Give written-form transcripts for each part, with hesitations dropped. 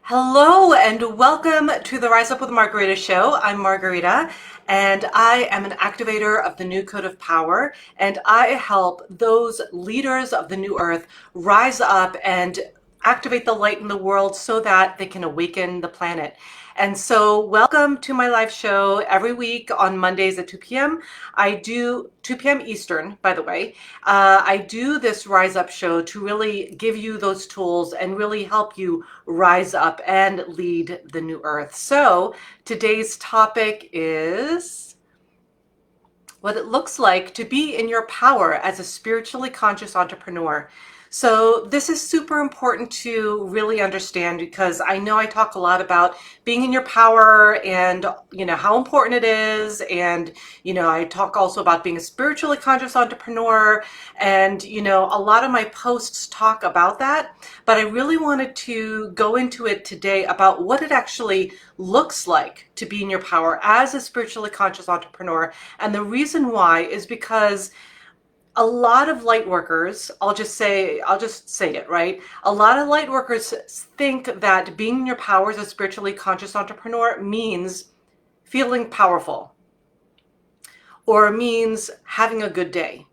Hello and welcome to the Rise Up with Margarita show. I'm Margarita and I am an activator of the new code of power, and I help those leaders of the new earth rise up and activate the light in the world so that they can awaken the planet. And so welcome to my live show every week on Mondays at 2 p.m. I do 2 p.m. Eastern, by the way. I do this Rise Up show to really give you those tools and really help you rise up and lead the new earth. So today's topic is what it looks like to be in your power as a spiritually conscious entrepreneur. So this is super important to really understand, because I know I talk a lot about being in your power and how important it is, and I talk also about being a spiritually conscious entrepreneur, and a lot of my posts talk about that, but I really wanted to go into it today about what it actually looks like to be in your power as a spiritually conscious entrepreneur. And the reason why is because a lot of light workers, I'll just say it, right? A lot of light workers think that being in your power as a spiritually conscious entrepreneur means feeling powerful or means having a good day.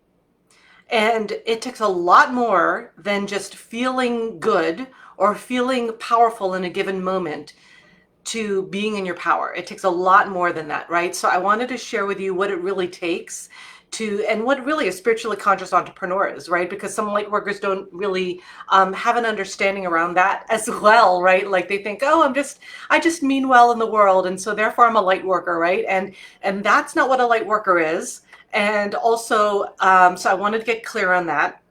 And it takes a lot more than just feeling good or feeling powerful in a given moment to being in your power. It takes a lot more than that, right? So I wanted to share with you what it really takes to, and what really a spiritually conscious entrepreneur is, right? Because some light workers don't really have an understanding around that as well, right? Like they think, oh, I just mean well in the world, and so therefore I'm a light worker, right? And that's not what a light worker is. And also, so I wanted to get clear on that.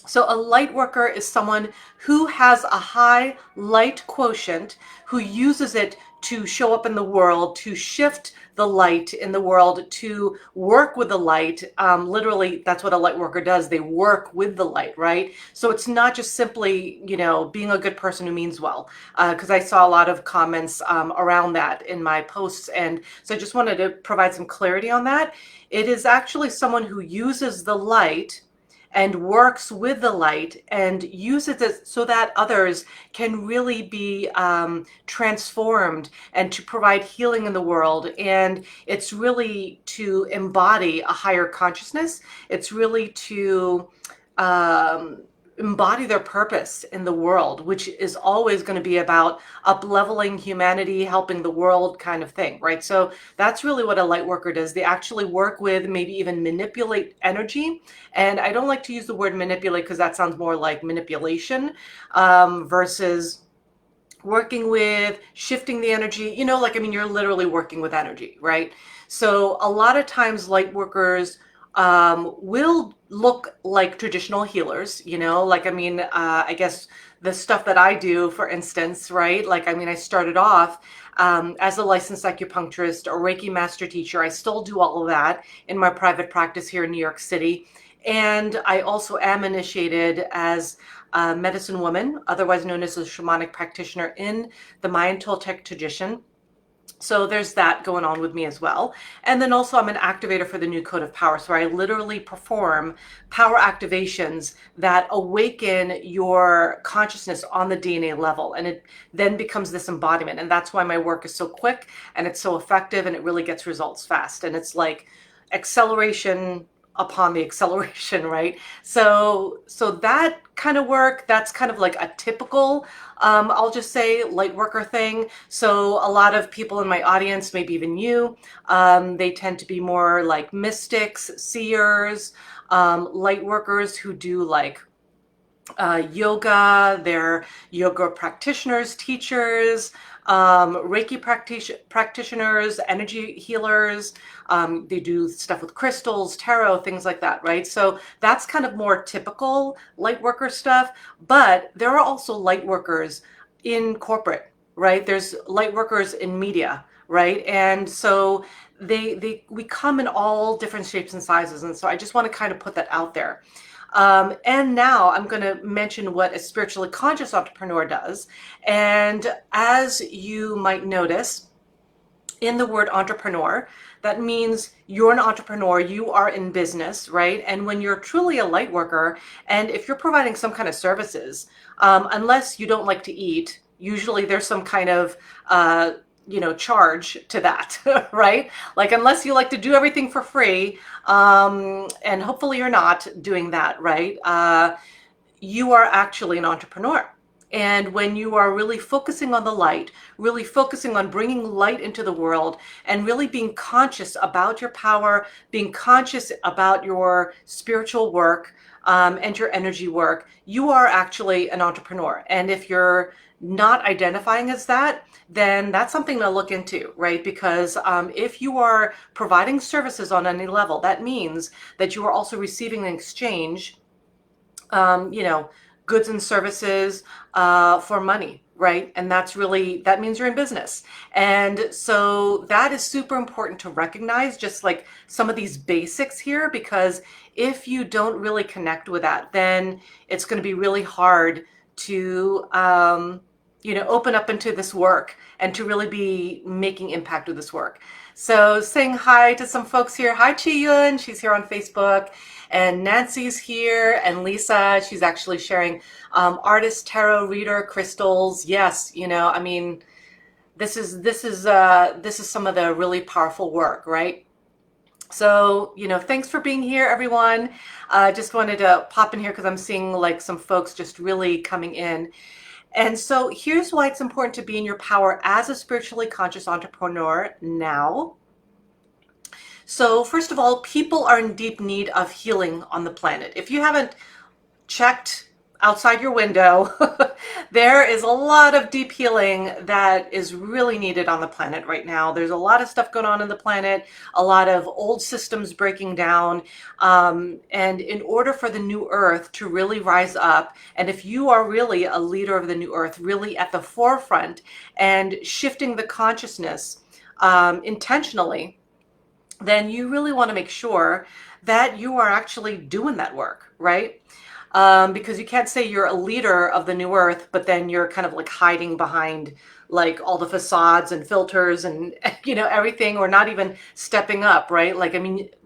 So a light worker is someone who has a high light quotient, who uses it to show up in the world, to shift the light in the world, to work with the light. Literally, that's what a light worker does. They work with the light, right? So it's not just simply, being a good person who means well, because I saw a lot of comments around that in my posts. And so I just wanted to provide some clarity on that. It is actually someone who uses the light and works with the light and uses it so that others can really be transformed and to provide healing in the world. And it's really to embody a higher consciousness. It's really to embody their purpose in the world, which is always going to be about up-leveling humanity, helping the world kind of thing, right? So that's really what a light worker does. They actually work with, maybe even manipulate energy. And I don't like to use the word manipulate because that sounds more like manipulation versus working with shifting the energy. You're literally working with energy, right? So a lot of times light workers will look like traditional healers, I guess the stuff that I do, for instance, right? I started off as a licensed acupuncturist or Reiki master teacher. I still do all of that in my private practice here in New York City. And I also am initiated as a medicine woman, otherwise known as a shamanic practitioner in the Mayan Toltec tradition. So there's that going on with me as well. And then also I'm an activator for the new code of power. So I literally perform power activations that awaken your consciousness on the DNA level. And it then becomes this embodiment. And that's why my work is so quick and it's so effective and it really gets results fast. And it's like acceleration upon the acceleration, right? So that kind of work, that's kind of like a typical, I'll just say, light worker thing. So a lot of people in my audience, maybe even you, they tend to be more like mystics, seers, light workers who do like yoga. They're yoga practitioners, teachers, Reiki practitioners, energy healers. They do stuff with crystals, tarot, things like that, right? So that's kind of more typical light worker stuff. But there are also light workers in corporate, right? There's light workers in media, right? And so we come in all different shapes and sizes. And so I just want to kind of put that out there. And now I'm going to mention what a spiritually conscious entrepreneur does. And as you might notice in the word entrepreneur, that means you're an entrepreneur, you are in business, right? And when you're truly a light worker, and if you're providing some kind of services, unless you don't like to eat, usually there's some kind of charge to that, right? Like, unless you like to do everything for free, and hopefully you're not doing that, right? You are actually an entrepreneur. And when you are really focusing on the light, really focusing on bringing light into the world, and really being conscious about your power, being conscious about your spiritual work, and your energy work, you are actually an entrepreneur. And if you're not identifying as that, then that's something to look into, right? Because if you are providing services on any level, that means that you are also receiving an exchange, goods and services for money, right? And that means you're in business. And so that is super important to recognize, just like some of these basics here, because if you don't really connect with that, then it's going to be really hard to, open up into this work and to really be making impact with this work. So saying hi to some folks here. Hi, Chi Yun. She's here on Facebook. And Nancy's here. And Lisa, she's actually sharing artist, tarot reader, crystals. Yes, this is some of the really powerful work, right? So, thanks for being here, everyone. Just wanted to pop in here because I'm seeing like some folks just really coming in. And so here's why it's important to be in your power as a spiritually conscious entrepreneur now. So first of all, people are in deep need of healing on the planet. If you haven't checked outside your window, there is a lot of deep healing that is really needed on the planet right now. There's a lot of stuff going on in the planet, a lot of old systems breaking down. And in order for the new earth to really rise up, and if you are really a leader of the new earth, really at the forefront and shifting the consciousness intentionally, then you really want to make sure that you are actually doing that work, right? Because you can't say you're a leader of the new earth, but then you're kind of like hiding behind like all the facades and filters and, everything, or not even stepping up, right? Like,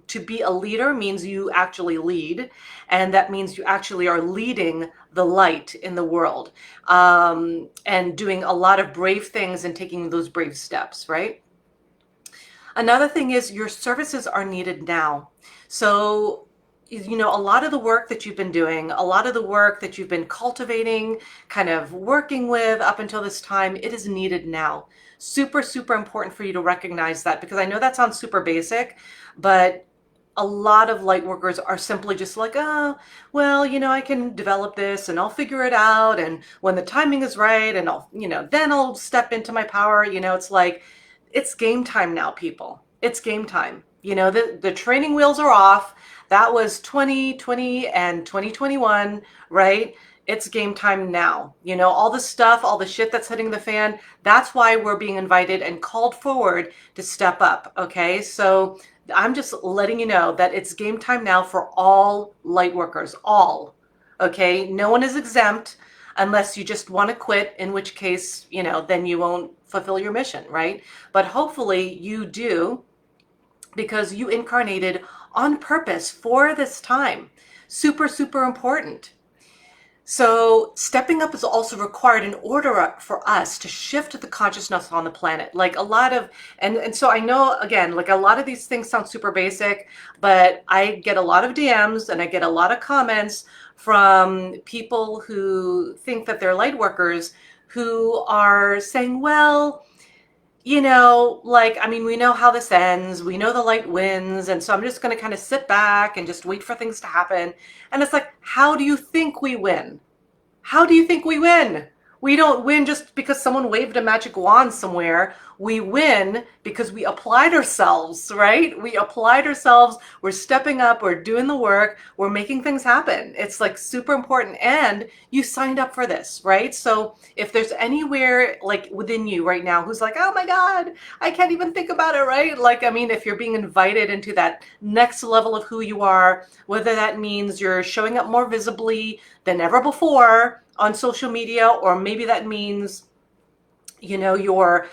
to be a leader means you actually lead, and that means you actually are leading the light in the world, and doing a lot of brave things and taking those brave steps, right? Another thing is your services are needed now. So, a lot of the work that you've been doing, a lot of the work that you've been cultivating, kind of working with up until this time, it is needed now. Super, super important for you to recognize that, because I know that sounds super basic, but a lot of light workers are simply just like, oh, well, I can develop this and I'll figure it out. And when the timing is right, and then I'll step into my power. It's like, it's game time now, people. It's game time. The training wheels are off. That was 2020 and 2021, right? It's game time now. All the stuff, all the shit that's hitting the fan, that's why we're being invited and called forward to step up, okay? So I'm just letting you know that it's game time now for all light workers, all, okay? No one is exempt unless you just want to quit, in which case, then you won't fulfill your mission, right? But hopefully you do, because you incarnated on purpose for this time. Super, super important. So stepping up is also required in order for us to shift the consciousness on the planet. Like a lot of, and so I know, again, like a lot of these things sound super basic, but I get a lot of DMs and I get a lot of comments from people who think that they're light workers, who are saying, well, we know how this ends. We know the light wins. And so I'm just going to kind of sit back and just wait for things to happen. And it's like, how do you think we win? How do you think we win? We don't win just because someone waved a magic wand somewhere. We win because we applied ourselves, right? We applied ourselves. We're stepping up. We're doing the work. We're making things happen. It's like super important. And you signed up for this, right? So if there's anywhere like within you right now who's like, oh my God, I can't even think about it, right? Like, if you're being invited into that next level of who you are, whether that means you're showing up more visibly than ever before on social media, or maybe that means you're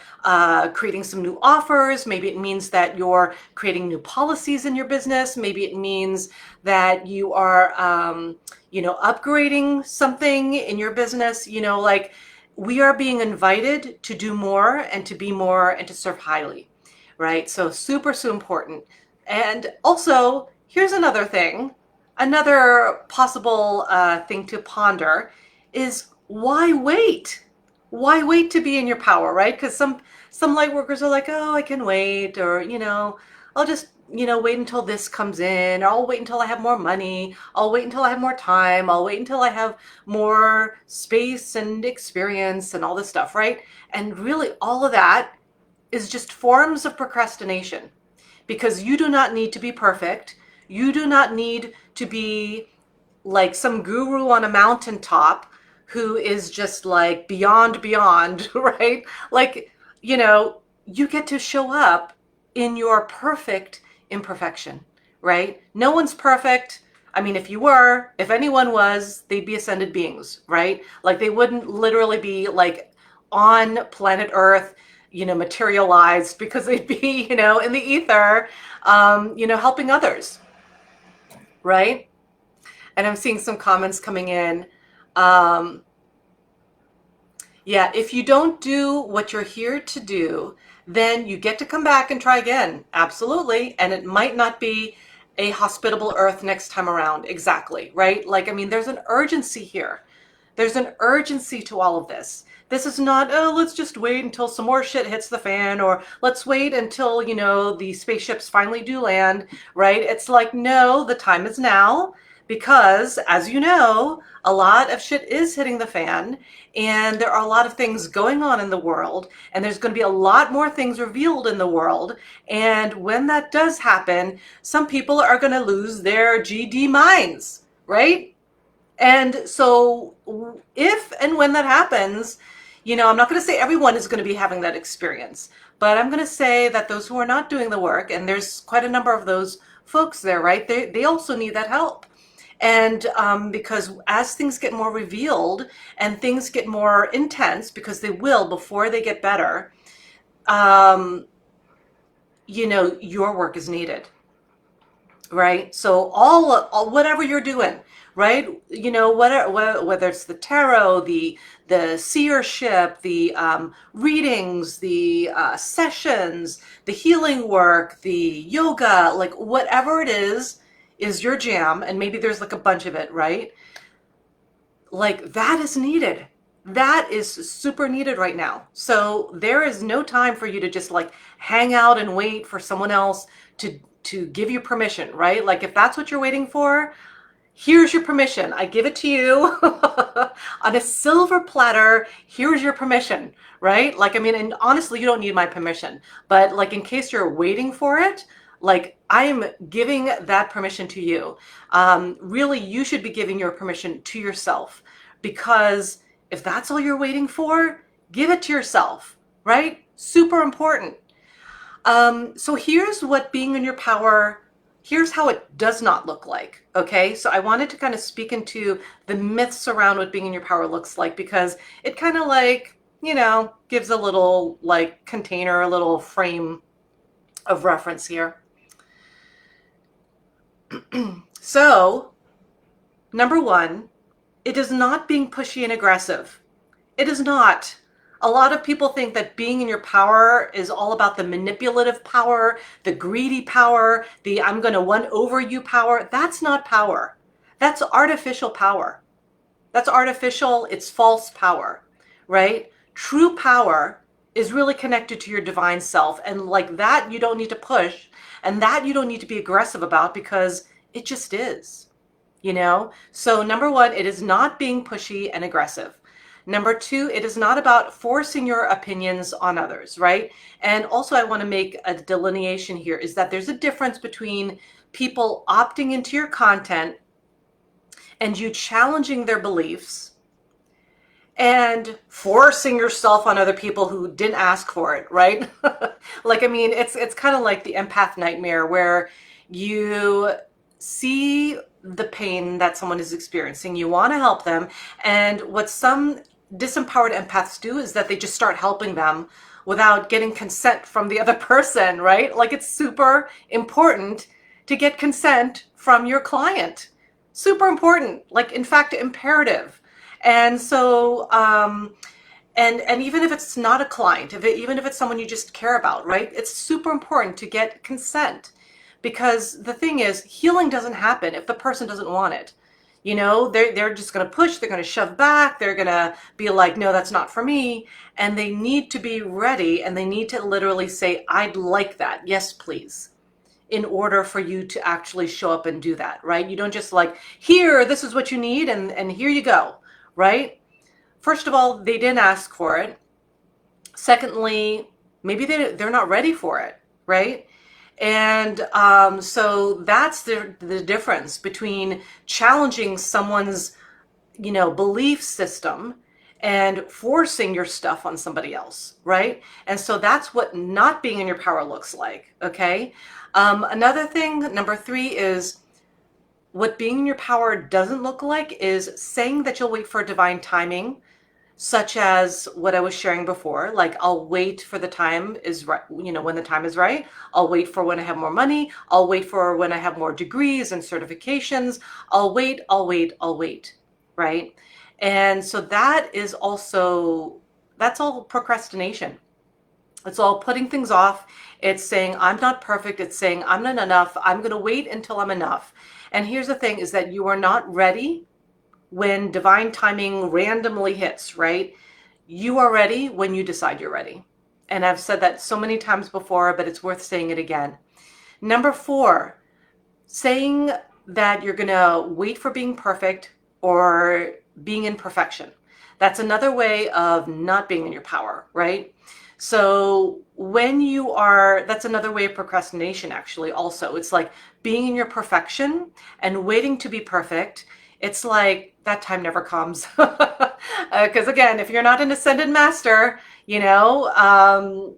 creating some new offers. Maybe it means that you're creating new policies in your business. Maybe it means that you are upgrading something in your business. we are being invited to do more and to be more and to serve highly, right? So super, super important. And also, here's another thing, another possible thing to ponder is why wait? Why wait to be in your power, right? Because some light workers are like, oh, I can wait, or I'll just wait until this comes in, or I'll wait until I have more money, I'll wait until I have more time, I'll wait until I have more space and experience and all this stuff, right? And really, all of that is just forms of procrastination, because you do not need to be perfect. You do not need to be like some guru on a mountaintop who is just like beyond, right? Like, you get to show up in your perfect imperfection, right? No one's perfect. I mean, if anyone was, they'd be ascended beings, right? Like they wouldn't literally be like on planet Earth, materialized, because they'd be, in the ether, helping others, right? And I'm seeing some comments coming in. Um, yeah, if you don't do what you're here to do, then you get to come back and try again. Absolutely. And it might not be a hospitable earth next time around. Exactly, right? Like, I mean, there's an urgency here. There's an urgency to all of this. This is not, oh, let's just wait until some more shit hits the fan, or let's wait until, the spaceships finally do land, right? It's like, no, the time is now, because as you know, a lot of shit is hitting the fan, and there are a lot of things going on in the world, and there's going to be a lot more things revealed in the world. And when that does happen, some people are going to lose their GD minds, right? And so if and when that happens, I'm not going to say everyone is going to be having that experience, but I'm going to say that those who are not doing the work, and there's quite a number of those folks there, right? They also need that help. And because as things get more revealed and things get more intense, because they will before they get better, your work is needed, right? So all whatever you're doing, right? Whether it's the tarot, the seership, the readings, the sessions, the healing work, the yoga, like whatever it is your jam, and maybe there's like a bunch of it, right? Like that is needed. That is super needed right now. So there is no time for you to just like hang out and wait for someone else to give you permission, right? Like if that's what you're waiting for, here's your permission. I give it to you on a silver platter. Here's your permission, right? Like, I mean, and honestly, you don't need my permission, but like in case you're waiting for it, like I'm giving that permission to you. Really, you should be giving your permission to yourself, because if that's all you're waiting for, give it to yourself, right? Super important. So here's what being in your power, here's how it does not look like, okay? So I wanted to kind of speak into the myths around what being in your power looks like, because it kind of like, gives a little like container, a little frame of reference here. So, number one, it is not being pushy and aggressive. It is not. A lot of people think that being in your power is all about the manipulative power, the greedy power, the I'm going to win over you power. That's not power. That's artificial power. That's artificial. It's false power, right? True power is really connected to your divine self. And like that, you don't need to push, and that you don't need to be aggressive about, because it just is, So number one, it is not being pushy and aggressive. Number two, it is not about forcing your opinions on others, right? And also I want to make a delineation here, is that there's a difference between people opting into your content and you challenging their beliefs and forcing yourself on other people who didn't ask for it, right? Like, I mean, it's kind of like the empath nightmare, where you see the pain that someone is experiencing, you want to help them, and what some disempowered empaths do is that they just start helping them without getting consent from the other person, right? Like, it's super important to get consent from your client. Super important, like in fact imperative. And so And even if it's not a client, even if it's someone you just care about, right? It's super important to get consent, because the thing is, healing doesn't happen if the person doesn't want it. You know, they're just going to push, they're going to shove back, they're going to be like, no, that's not for me. And they need to be ready, and they need to literally say, I'd like that. Yes, please. In order for you to actually show up and do that, right? You don't just like, here, this is what you need, and here you go, right? First of all, they didn't ask for it. Secondly, maybe they're not ready for it, right? And so that's the difference between challenging someone's, belief system and forcing your stuff on somebody else, right? And so that's what not being in your power looks like, okay? Another thing, number 3, is what being in your power doesn't look like is saying that you'll wait for divine timing, such as what I was sharing before. Like, I'll wait for the time is right, when the time is right. I'll wait for when I have more money. I'll wait for when I have more degrees and certifications. I'll wait, right? And so that's all procrastination. It's all putting things off. It's saying, I'm not perfect. It's saying, I'm not enough. I'm going to wait until I'm enough. And here's the thing, is that you are not ready when divine timing randomly hits, right? You are ready when you decide you're ready. And I've said that so many times before, but it's worth saying it again. Number 4, saying that you're going to wait for being perfect or being in perfection. That's another way of not being in your power, right? So that's another way of procrastination, actually, also. It's like being in your perfection and waiting to be perfect. It's like that time never comes. Because again, if you're not an ascended master, and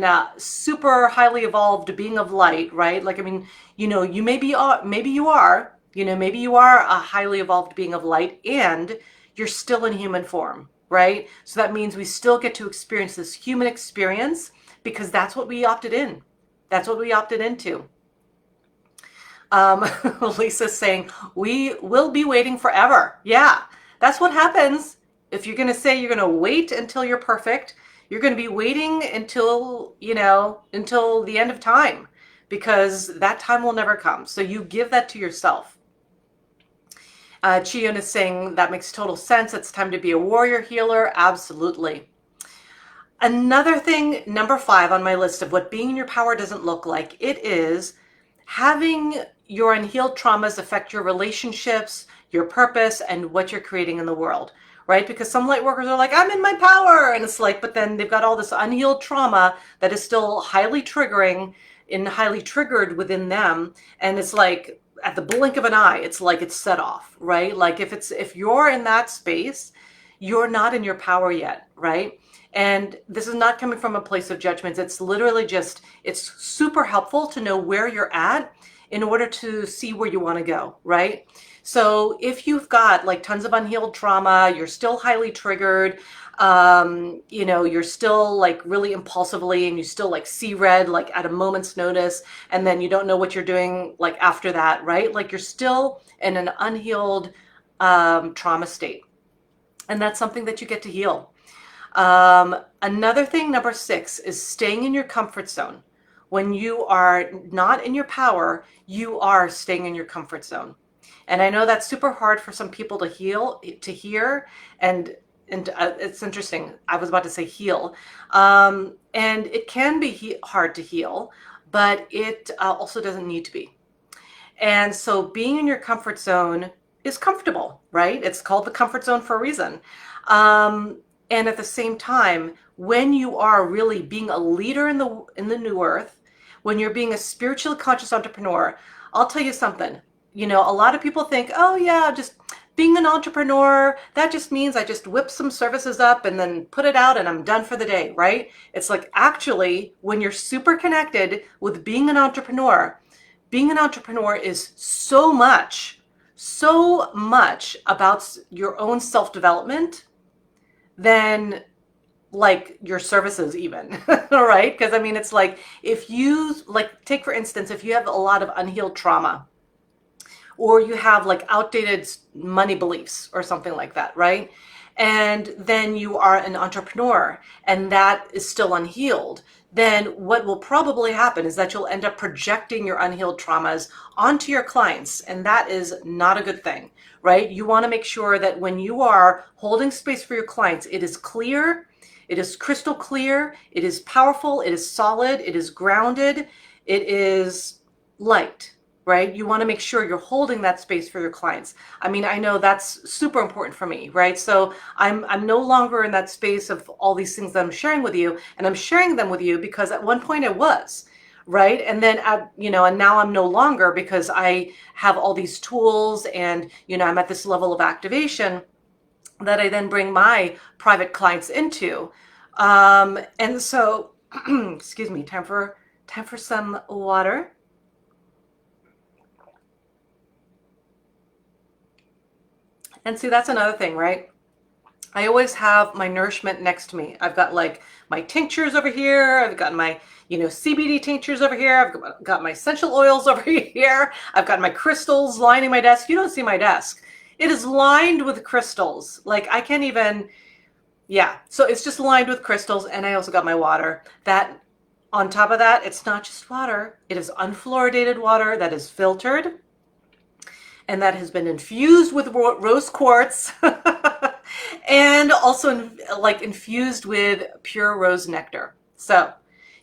a super highly evolved being of light, right? Like, I mean, you maybe you are a highly evolved being of light, and you're still in human form, right? So that means we still get to experience this human experience, because that's what we opted in. That's what we opted into. Lisa's saying, we will be waiting forever. Yeah, that's what happens. If you're going to say you're going to wait until you're perfect, you're going to be waiting until the end of time, because that time will never come. So you give that to yourself. Chion is saying that makes total sense. It's time to be a warrior healer. Absolutely. Another thing, number 5 on my list of what being in your power doesn't look like, it is having your unhealed traumas affect your relationships, your purpose, and what you're creating in the world, right? Because some light workers are like, I'm in my power. And it's like, but then they've got all this unhealed trauma that is still highly triggering and highly triggered within them. And it's like, at the blink of an eye, it's like it's set off, right? Like if you're in that space, you're not in your power yet, right? And this is not coming from a place of judgment. It's literally just, it's super helpful to know where you're at in order to see where you want to go, right? So if you've got like tons of unhealed trauma, you're still highly triggered, you're still like really impulsively, and you still like see red, like at a moment's notice, and then you don't know what you're doing like after that, right? Like you're still in an unhealed trauma state. And that's something that you get to heal. Another thing, number 6, is staying in your comfort zone. When you are not in your power, you are staying in your comfort zone. And I know that's super hard for some people to hear, and it's interesting. I was about to say heal. And it can be hard to heal, but it also doesn't need to be. And so being in your comfort zone is comfortable, right? It's called the comfort zone for a reason. And at the same time, when you are really being a leader in the new earth, when you're being a spiritually conscious entrepreneur, I'll tell you something. A lot of people think, oh yeah, just being an entrepreneur, that just means I just whip some services up and then put it out and I'm done for the day, right? It's like, actually, when you're super connected with being an entrepreneur is so much about your own self-development than like your services even, right? Because I mean, it's like, if you like, take for instance, if you have a lot of unhealed trauma, or you have like outdated money beliefs or something like that, right? and then you are an entrepreneur and that is still unhealed, then what will probably happen is that you'll end up projecting your unhealed traumas onto your clients. And that is not a good thing, right? You want to make sure that when you are holding space for your clients, it is clear, it is crystal clear, it is powerful, it is solid, it is grounded, it is light, right? You want to make sure you're holding that space for your clients. I mean, I know that's super important for me, right? So I'm no longer in that space of all these things that I'm sharing with you, and I'm sharing them with you because at one point I was, right? And then and now I'm no longer, because I have all these tools and I'm at this level of activation that I then bring my private clients into. And so excuse me, time for some water. And see, that's another thing, right? I always have my nourishment next to me. I've got like my tinctures over here. I've got my, CBD tinctures over here. I've got my essential oils over here. I've got my crystals lining my desk. You don't see my desk. It is lined with crystals. Like I can't even, yeah. So it's just lined with crystals. And I also got my water. That, on top of that, it's not just water. It is unfluoridated water that is filtered and that has been infused with rose quartz and also infused with pure rose nectar. So,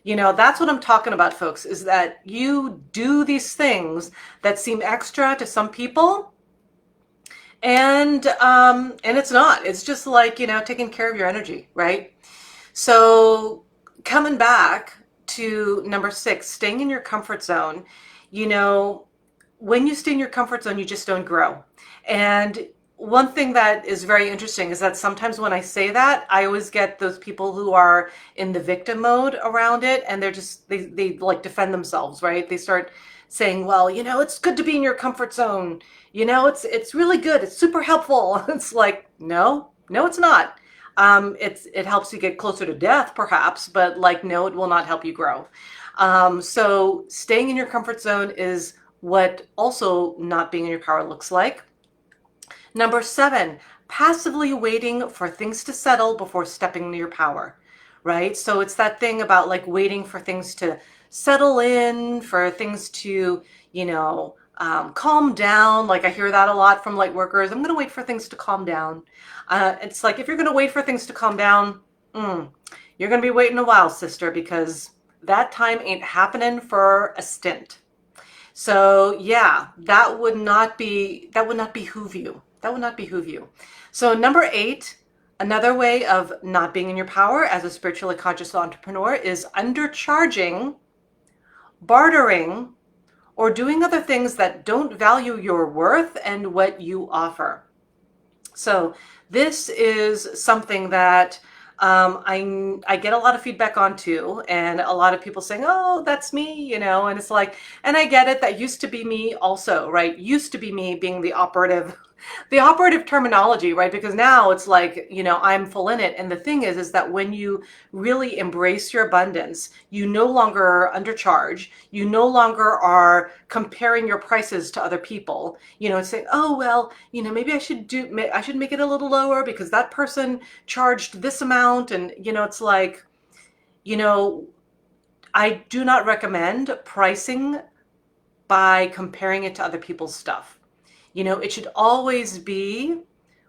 that's what I'm talking about, folks, is that you do these things that seem extra to some people, and it's not. It's just like, taking care of your energy, right? So coming back to number 6, staying in your comfort zone, when you stay in your comfort zone, you just don't grow. And one thing that is very interesting is that sometimes when I say that, I always get those people who are in the victim mode around it, and they like defend themselves, right? They start saying, well, it's good to be in your comfort zone. It's really good. It's super helpful. It's like, no, it's not. It helps you get closer to death, perhaps, but no, it will not help you grow. So staying in your comfort zone is what also not being in your power looks like. Number 7, passively waiting for things to settle before stepping into your power, right? So it's that thing about waiting for things to settle in, for things to, calm down. I hear that a lot from light workers. I'm going to wait for things to calm down. It's like, if you're going to wait for things to calm down, you're going to be waiting a while, sister, because that time ain't happening for a stint. So yeah, that would not behoove you. That would not behoove you. So number 8, another way of not being in your power as a spiritually conscious entrepreneur is undercharging, bartering, or doing other things that don't value your worth and what you offer. So this is something that I get a lot of feedback on too, and a lot of people saying, oh, that's me, and it's like, and I get it, that used to be me also, right? Used to be me being the operative terminology, right? Because now it's like, I'm full in it. And the thing is that when you really embrace your abundance, you no longer undercharge, you no longer are comparing your prices to other people, and saying, oh, well, maybe I should make it a little lower because that person charged this amount. And, it's like, I do not recommend pricing by comparing it to other people's stuff. It should always be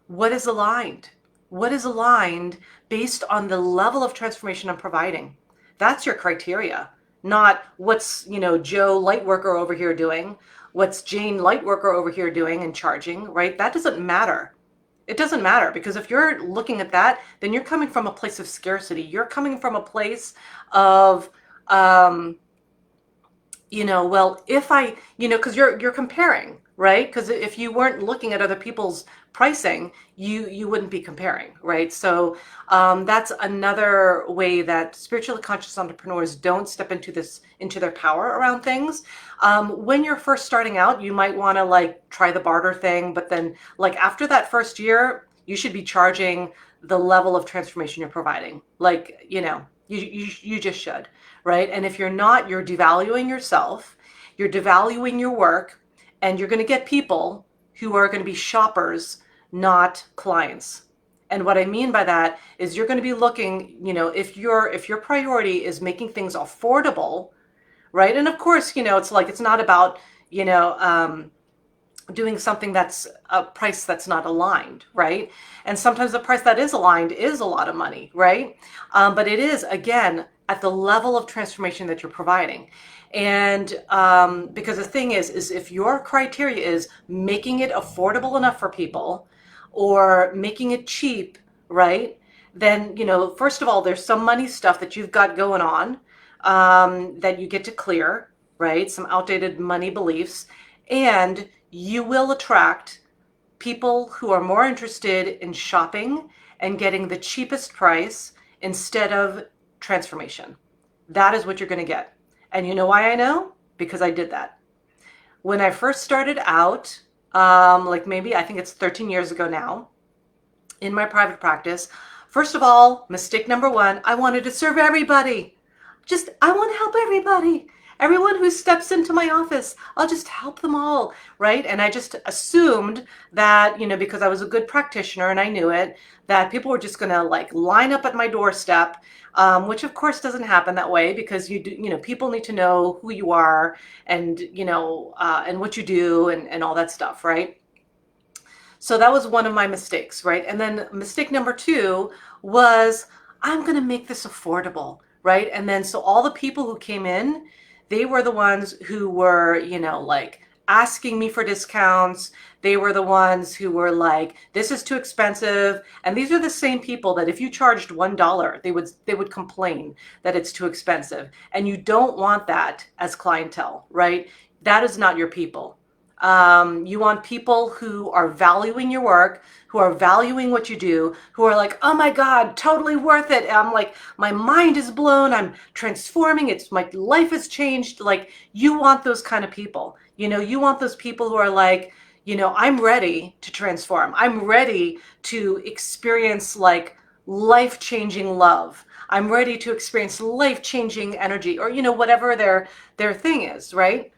what is aligned. What is aligned based on the level of transformation I'm providing. That's your criteria, not what's, Joe Lightworker over here doing, what's Jane Lightworker over here doing and charging, right? That doesn't matter. It doesn't matter, because if you're looking at that, then you're coming from a place of scarcity. You're coming from a place of, well, if I, because you're comparing, right? Because if you weren't looking at other people's pricing, you wouldn't be comparing, right? So that's another way that spiritually conscious entrepreneurs don't step into their power around things. When you're first starting out, you might want to try the barter thing, but then after that first year, you should be charging the level of transformation you're providing. You just should, right? And if you're not, you're devaluing yourself, you're devaluing your work, and you're going to get people who are going to be shoppers, not clients. And what I mean by that is you're going to be looking, if your priority is making things affordable, right? And of course, it's like, it's not about, doing something that's a price that's not aligned, right? And sometimes the price that is aligned is a lot of money, right? But it is, again, at the level of transformation that you're providing. And because the thing is if your criteria is making it affordable enough for people or making it cheap, right? Then, first of all, there's some money stuff that you've got going on that you get to clear, right? Some outdated money beliefs. And you will attract people who are more interested in shopping and getting the cheapest price instead of transformation. That is what you're going to get. And you know why I know? Because I did that. When I first started out, like maybe I think it's 13 years ago now, in my private practice, first of all, mistake number one, I wanted to serve everybody. I want to help everybody. Everyone who steps into my office, I'll just help them all, right? And I just assumed that, because I was a good practitioner and I knew it, that people were just going to like line up at my doorstep, which of course doesn't happen that way because people need to know who you are and, and what you do and all that stuff, right? So that was one of my mistakes, right? And then mistake number two was I'm going to make this affordable, right? And then so all the people who came in, they were the ones who were, like asking me for discounts. They were the ones who were like, this is too expensive. And these are the same people that if you charged $1, they would complain that it's too expensive. And you don't want that as clientele, right? That is not your people. You want people who are valuing your work, who are valuing what you do, who are like, oh my God, totally worth it. I'm like, my mind is blown. I'm transforming. My life has changed. Like, you want those kind of people. You want those people who are like, I'm ready to transform. I'm ready to experience like life-changing love. I'm ready to experience life-changing energy or, whatever their thing is, right?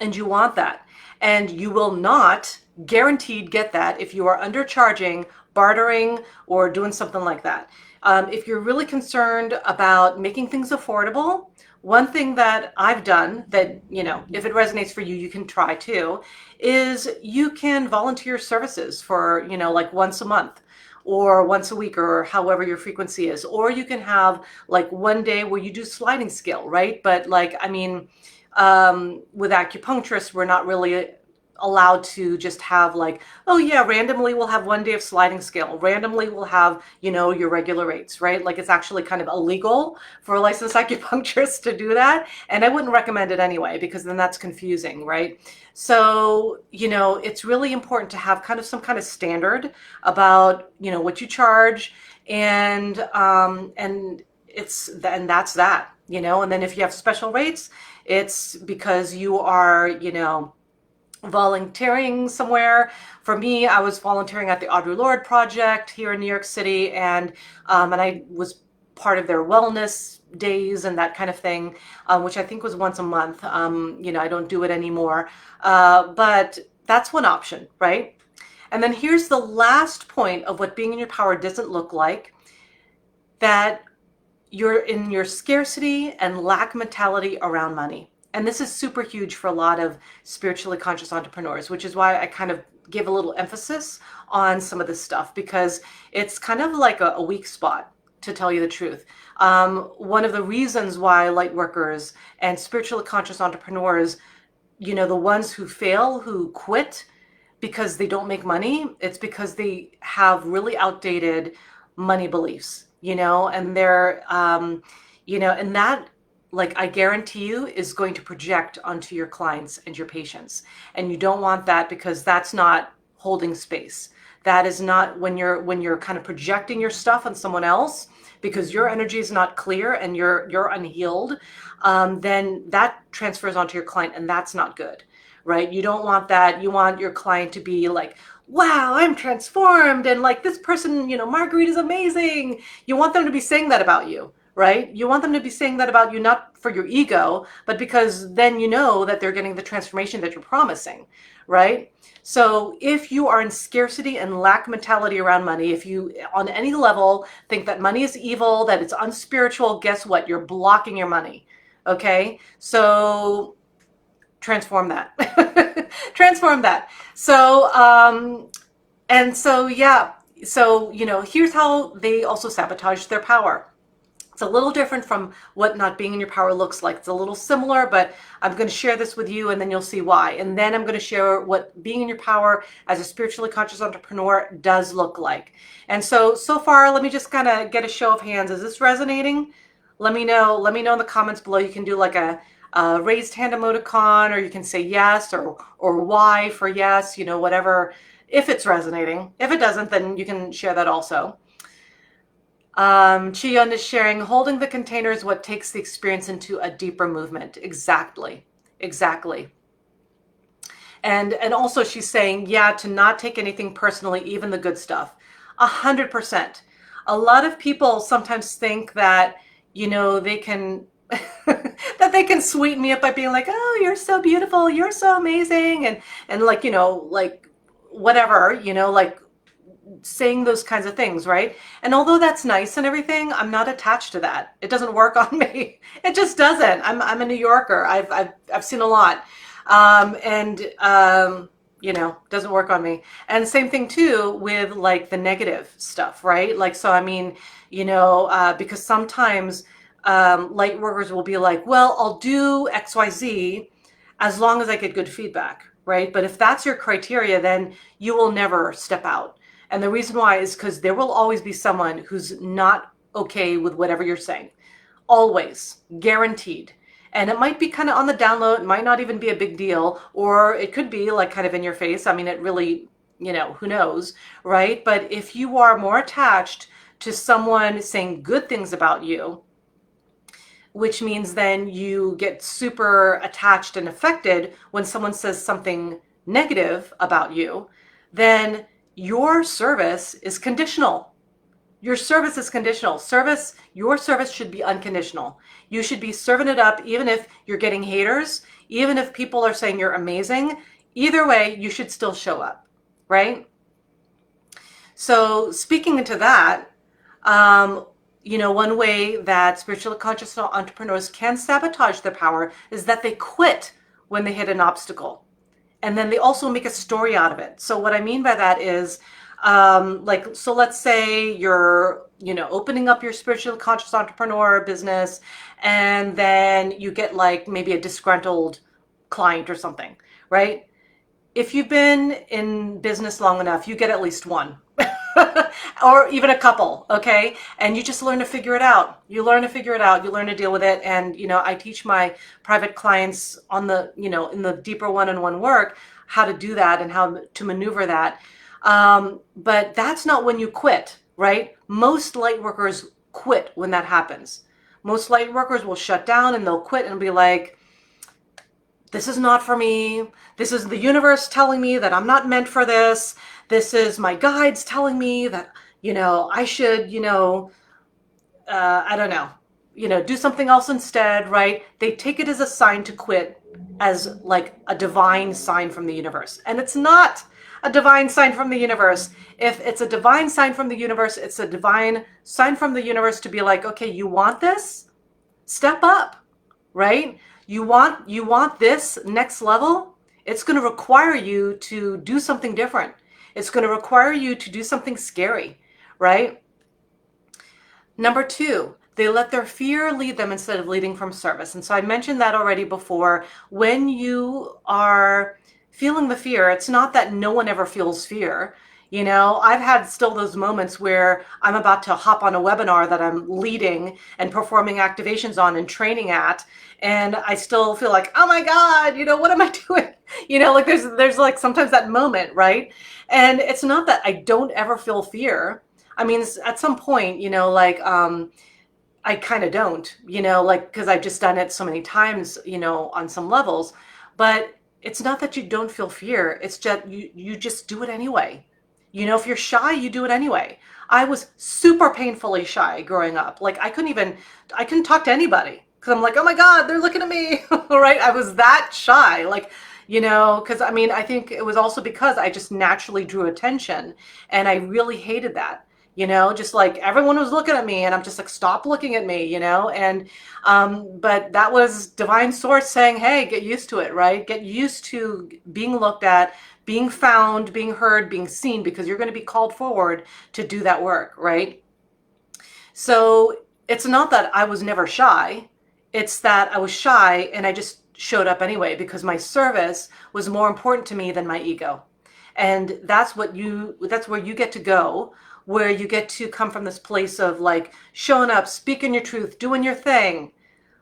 And you want that. And you will not guaranteed get that if you are undercharging, bartering, or doing something like that. If you're really concerned about making things affordable, one thing that I've done that, if it resonates for you, you can try too, is you can volunteer services for, like once a month or once a week or however your frequency is. Or you can have like one day where you do sliding scale, right? But like, I mean, with acupuncturists, we're not really allowed to just have like, oh yeah, randomly we'll have one day of sliding scale. Randomly we'll have, your regular rates, right? Like it's actually kind of illegal for a licensed acupuncturist to do that. And I wouldn't recommend it anyway, because then that's confusing, right? So, it's really important to have kind of some kind of standard about, what you charge and that's that, and then if you have special rates, it's because you are, volunteering somewhere. For me, I was volunteering at the Audre Lorde Project here in New York City, and I was part of their wellness days and that kind of thing, which I think was once a month. I don't do it anymore, but that's one option, right? And then here's the last point of what being in your power doesn't look like, that you're in your scarcity and lack mentality around money. And this is super huge for a lot of spiritually conscious entrepreneurs, which is why I kind of give a little emphasis on some of this stuff, because it's kind of like a weak spot, to tell you the truth. One of the reasons why Lightworkers and spiritually conscious entrepreneurs, the ones who fail, who quit because they don't make money, it's because they have really outdated money beliefs, and they're, and that, like, I guarantee you, is going to project onto your clients and your patients. And you don't want that, because that's not holding space. That is not when you're kind of projecting your stuff on someone else, because your energy is not clear and you're unhealed, then that transfers onto your client, and that's not good, right? You don't want that. You want your client to be like, wow, I'm transformed, and like this person, Marguerite is amazing. You want them to be saying that about you, right? You want them to be saying that about you, not for your ego, but because then you know that they're getting the transformation that you're promising, right? So if you are in scarcity and lack mentality around money, if you on any level think that money is evil, that it's unspiritual, guess what? You're blocking your money. Okay? So transform that. Transform that. So and so yeah, so here's how they also sabotage their power. It's a little different from what not being in your power looks like. It's a little similar, but I'm going to share this with you and then you'll see why. And then I'm going to share what being in your power as a spiritually conscious entrepreneur does look like. And so far, let me just kind of get a show of hands. Is this resonating? Let me know. Let me know in the comments below. You can do like a raised hand emoticon, or you can say yes or Y for yes, whatever, if it's resonating. If it doesn't, then you can share that also. Chiyun is sharing, holding the container is what takes the experience into a deeper movement. Exactly. Exactly. And also she's saying, yeah, to not take anything personally, even the good stuff. 100%. A lot of people sometimes think that, they can, that they can sweeten me up by being like, oh, you're so beautiful. You're so amazing. And like, like whatever, like, saying those kinds of things, right? And although that's nice and everything, I'm not attached to that. It doesn't work on me. It just doesn't. I'm a New Yorker. I've seen a lot, doesn't work on me. And same thing too with like the negative stuff, right? Like, so I mean, because sometimes light workers will be like, well, I'll do XYZ as long as I get good feedback, right? But if that's your criteria, then you will never step out. And the reason why is because there will always be someone who's not okay with whatever you're saying. Always. Guaranteed. And it might be kind of on the download. It might not even be a big deal. Or it could be like kind of in your face. I mean, it really, who knows, right? But if you are more attached to someone saying good things about you, which means then you get super attached and affected when someone says something negative about you, then your service is conditional. Your service is conditional. Your service should be unconditional. You should be serving it up even if you're getting haters, even if people are saying you're amazing. Either way, you should still show up, right? So speaking into that, one way that spiritually conscious entrepreneurs can sabotage their power is that they quit when they hit an obstacle. And then they also make a story out of it. So what I mean by that is, so let's say you're, opening up your spiritually conscious entrepreneur business, and then you get like maybe a disgruntled client or something, right? If you've been in business long enough, you get at least one. Or even a couple, okay? And you just learn to figure it out. You learn to figure it out. You learn to deal with it. And, I teach my private clients on the, in the deeper one-on-one work, how to do that and how to maneuver that. But that's not when you quit, right? Most light workers quit when that happens. Most light workers will shut down and they'll quit and be like, this is not for me. This is the universe telling me that I'm not meant for this. This is my guides telling me that, I should, I don't know, do something else instead, right? They take it as a sign to quit, as like a divine sign from the universe. And it's not a divine sign from the universe. If it's a divine sign from the universe, it's a divine sign from the universe to be like, okay, you want this? Step up, right? You want this next level? It's going to require you to do something different. It's going to require you to do something scary, right? Number 2, they let their fear lead them instead of leading from service. And so I mentioned that already before. When you are feeling the fear, it's not that no one ever feels fear. I've had still those moments where I'm about to hop on a webinar that I'm leading and performing activations on and training at, and I still feel like, oh my God, what am I doing? Like there's like sometimes that moment, right? And it's not that I don't ever feel fear. I mean, at some point, I kind of don't, because I've just done it so many times, on some levels. But it's not that you don't feel fear. It's just you just do it anyway. If you're shy, you do it anyway. I was super painfully shy growing up. Like I couldn't talk to anybody because I'm like, oh my God, they're looking at me, right? I was that shy, like, because I mean, I think it was also because I just naturally drew attention and I really hated that. Just like everyone was looking at me and I'm just like, stop looking at me, and but that was divine source saying, hey, get used to it, right? Get used to being looked at, being found, being heard, being seen, because you're going to be called forward to do that work, right? So it's not that I was never shy. It's that I was shy and I just showed up anyway because my service was more important to me than my ego. And that's where you get to go, where you get to come from this place of like showing up, speaking your truth, doing your thing,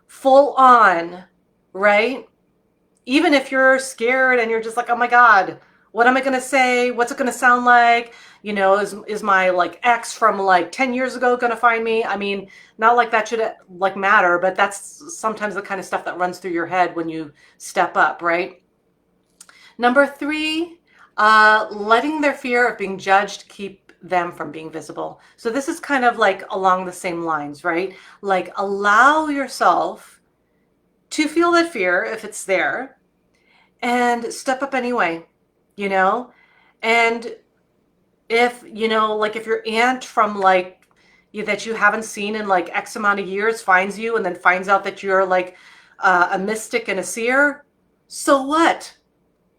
full on, right? Even if you're scared and you're just like, oh my God, what am I going to say? What's it going to sound like? Is my like ex from like 10 years ago going to find me? I mean, not like that should like matter, but that's sometimes the kind of stuff that runs through your head when you step up, right? Number 3, letting their fear of being judged keep them from being visible. So this is kind of like along the same lines, right? Like allow yourself to feel that fear if it's there and step up anyway, you know? And if, like if your aunt from like that you haven't seen in like X amount of years finds you and then finds out that you're like a mystic and a seer, so what?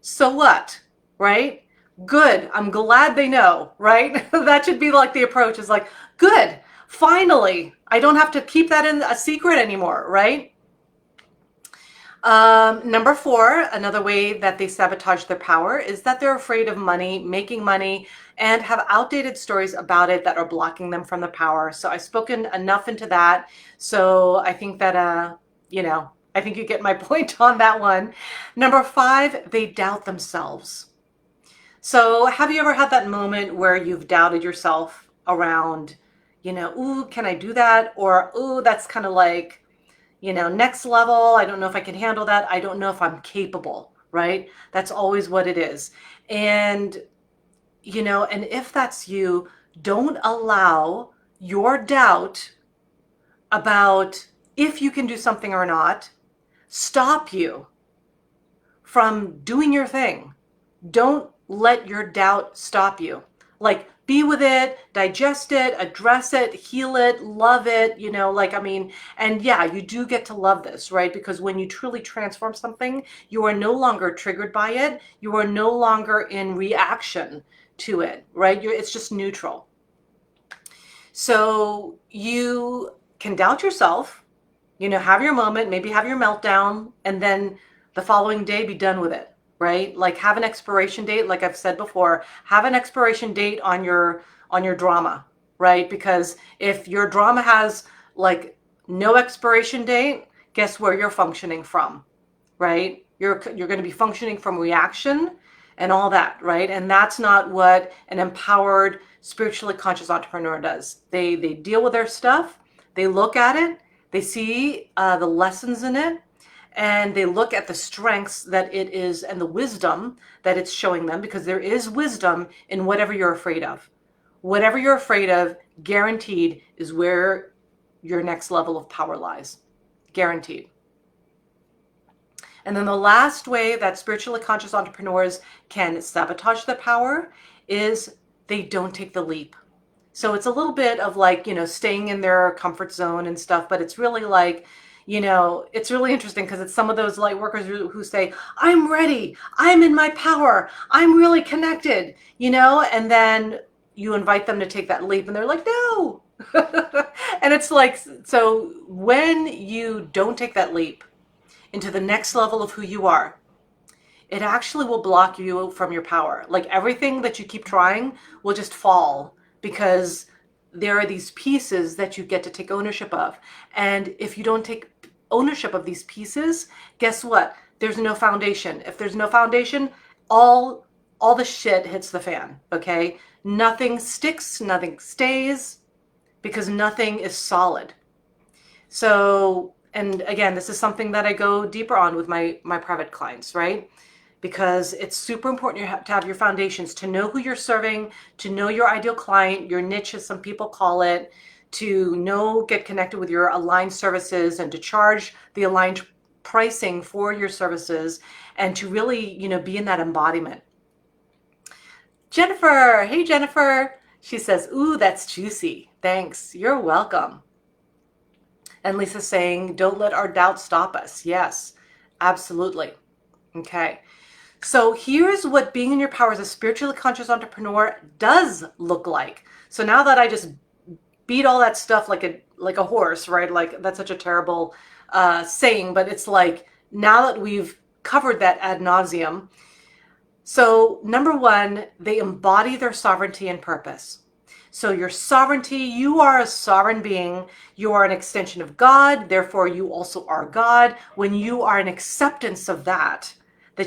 So what? Right? Good. I'm glad they know, right? That should be like the approach is like, good. Finally, I don't have to keep that in a secret anymore, right? Number 4, another way that they sabotage their power is that they're afraid of money, making money, and have outdated stories about it that are blocking them from the power. So I've spoken enough into that. So I think that, I think you get my point on that one. Number 5, they doubt themselves. So have you ever had that moment where you've doubted yourself around, ooh, can I do that? Or, ooh, that's kind of like, next level. I don't know if I can handle that. I don't know if I'm capable, right? That's always what it is. And, and if that's you, don't allow your doubt about if you can do something or not stop you from doing your thing. Don't let your doubt stop you. Like, be with it, digest it, address it, heal it, love it, and yeah, you do get to love this, right? Because when you truly transform something, you are no longer triggered by it. You are no longer in reaction to it, right? It's just neutral. So you can doubt yourself, have your moment, maybe have your meltdown, and then the following day be done with it, right? Like have an expiration date, like I've said before, have an expiration date on your drama, right? Because if your drama has like no expiration date, guess where you're functioning from, right? You're going to be functioning from reaction and all that, right? And that's not what an empowered, spiritually conscious entrepreneur does. They deal with their stuff, they look at it, they see the lessons in it, and they look at the strengths that it is and the wisdom that it's showing them, because there is wisdom in whatever you're afraid of. Whatever you're afraid of, guaranteed, is where your next level of power lies. Guaranteed. And then the last way that spiritually conscious entrepreneurs can sabotage their power is they don't take the leap. So it's a little bit of like, staying in their comfort zone and stuff, but it's really like, it's really interesting because it's some of those light workers who say, I'm ready, I'm in my power, I'm really connected, and then you invite them to take that leap and they're like, no. And it's like, so when you don't take that leap into the next level of who you are, it actually will block you from your power. Like everything that you keep trying will just fall because there are these pieces that you get to take ownership of. And if you don't take ownership of these pieces, guess what? There's no foundation. If there's no foundation, all the shit hits the fan, okay? Nothing sticks, nothing stays, because nothing is solid. So, and again, this is something that I go deeper on with my private clients, right? because it's super important to have your foundations, to know who you're serving, to know your ideal client, your niche as some people call it, to know, get connected with your aligned services and to charge the aligned pricing for your services, and to really, be in that embodiment. Jennifer, hey Jennifer. She says, ooh, that's juicy. Thanks. You're welcome. And Lisa's saying, don't let our doubts stop us. Yes, absolutely. Okay. So here's what being in your power as a spiritually conscious entrepreneur does look like. So now that I just beat all that stuff like a horse, right? Like that's such a terrible saying, but it's like now that we've covered that ad nauseum. So number one, they embody their sovereignty and purpose. So your sovereignty, you are a sovereign being. You are an extension of God. Therefore, you also are God. When you are an acceptance of that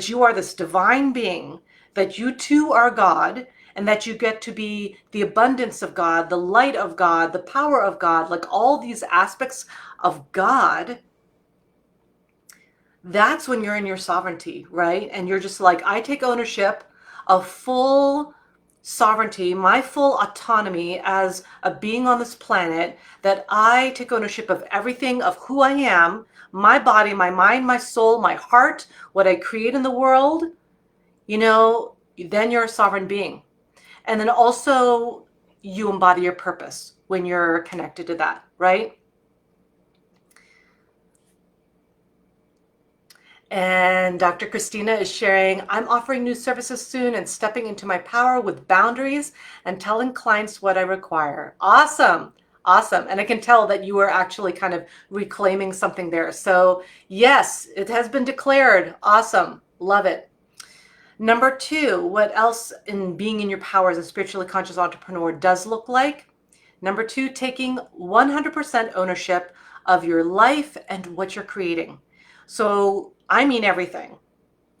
you are this divine being, that you too are God, and that you get to be the abundance of God, the light of God, the power of God, like all these aspects of God, that's when you're in your sovereignty, right? And you're just like, I take ownership of full sovereignty, my full autonomy as a being on this planet, that I take ownership of everything of who I am, my body, my mind, my soul, my heart, what I create in the world, then you're a sovereign being. And then also you embody your purpose when you're connected to that, right? And Dr. Christina is sharing, I'm offering new services soon and stepping into my power with boundaries and telling clients what I require. Awesome. Awesome. And I can tell that you are actually kind of reclaiming something there. So yes, it has been declared. Awesome. Love it. Number two, what else in being in your power as a spiritually conscious entrepreneur does look like? Number two, taking 100% ownership of your life and what you're creating. So I mean everything,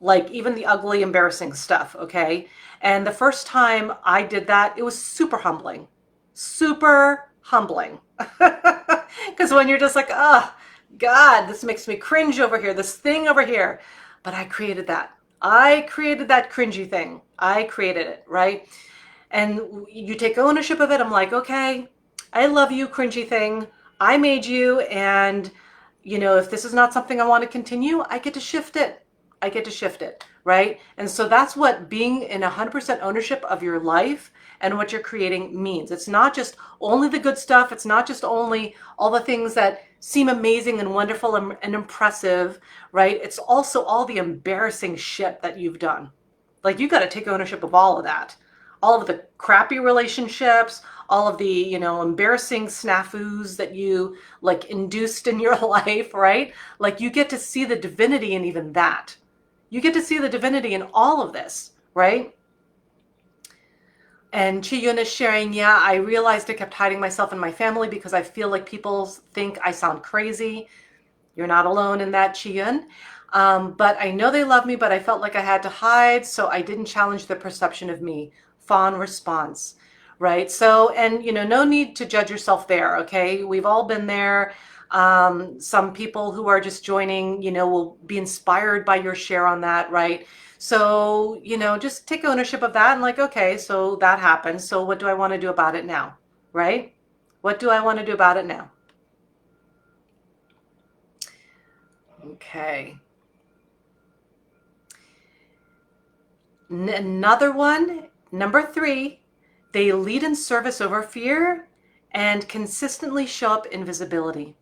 like even the ugly, embarrassing stuff, okay? And the first time I did that, it was super humbling. Super humbling. Because when you're just like, oh, God, this makes me cringe over here, this thing over here. But I created that. I created that cringy thing. I created it, right? And you take ownership of it. I'm like, okay, I love you, cringy thing. I made you, and if this is not something I want to continue, I get to shift it. I get to shift it, right? And so that's what being in 100% ownership of your life and what you're creating means. It's not just only the good stuff. It's not just only all the things that seem amazing and wonderful and impressive, right? It's also all the embarrassing shit that you've done. Like you got to take ownership of all of that. All of the crappy relationships, all of the, embarrassing snafus that you like induced in your life, right? Like you get to see the divinity in even that. You get to see the divinity in all of this, right? And Chi-Yun is sharing, yeah, I realized I kept hiding myself and my family because I feel like people think I sound crazy. You're not alone in that, Chi-Yun. But I know they love me, but I felt like I had to hide, so I didn't challenge the perception of me. Fawn response, right? So, and no need to judge yourself there, okay? We've all been there. Some people who are just joining, will be inspired by your share on that, right? So, just take ownership of that and like, okay, so that happened. So what do I want to do about it now, right? What do I want to do about it now? Okay. Another one, number three, they lead in service over fear and consistently show up in visibility.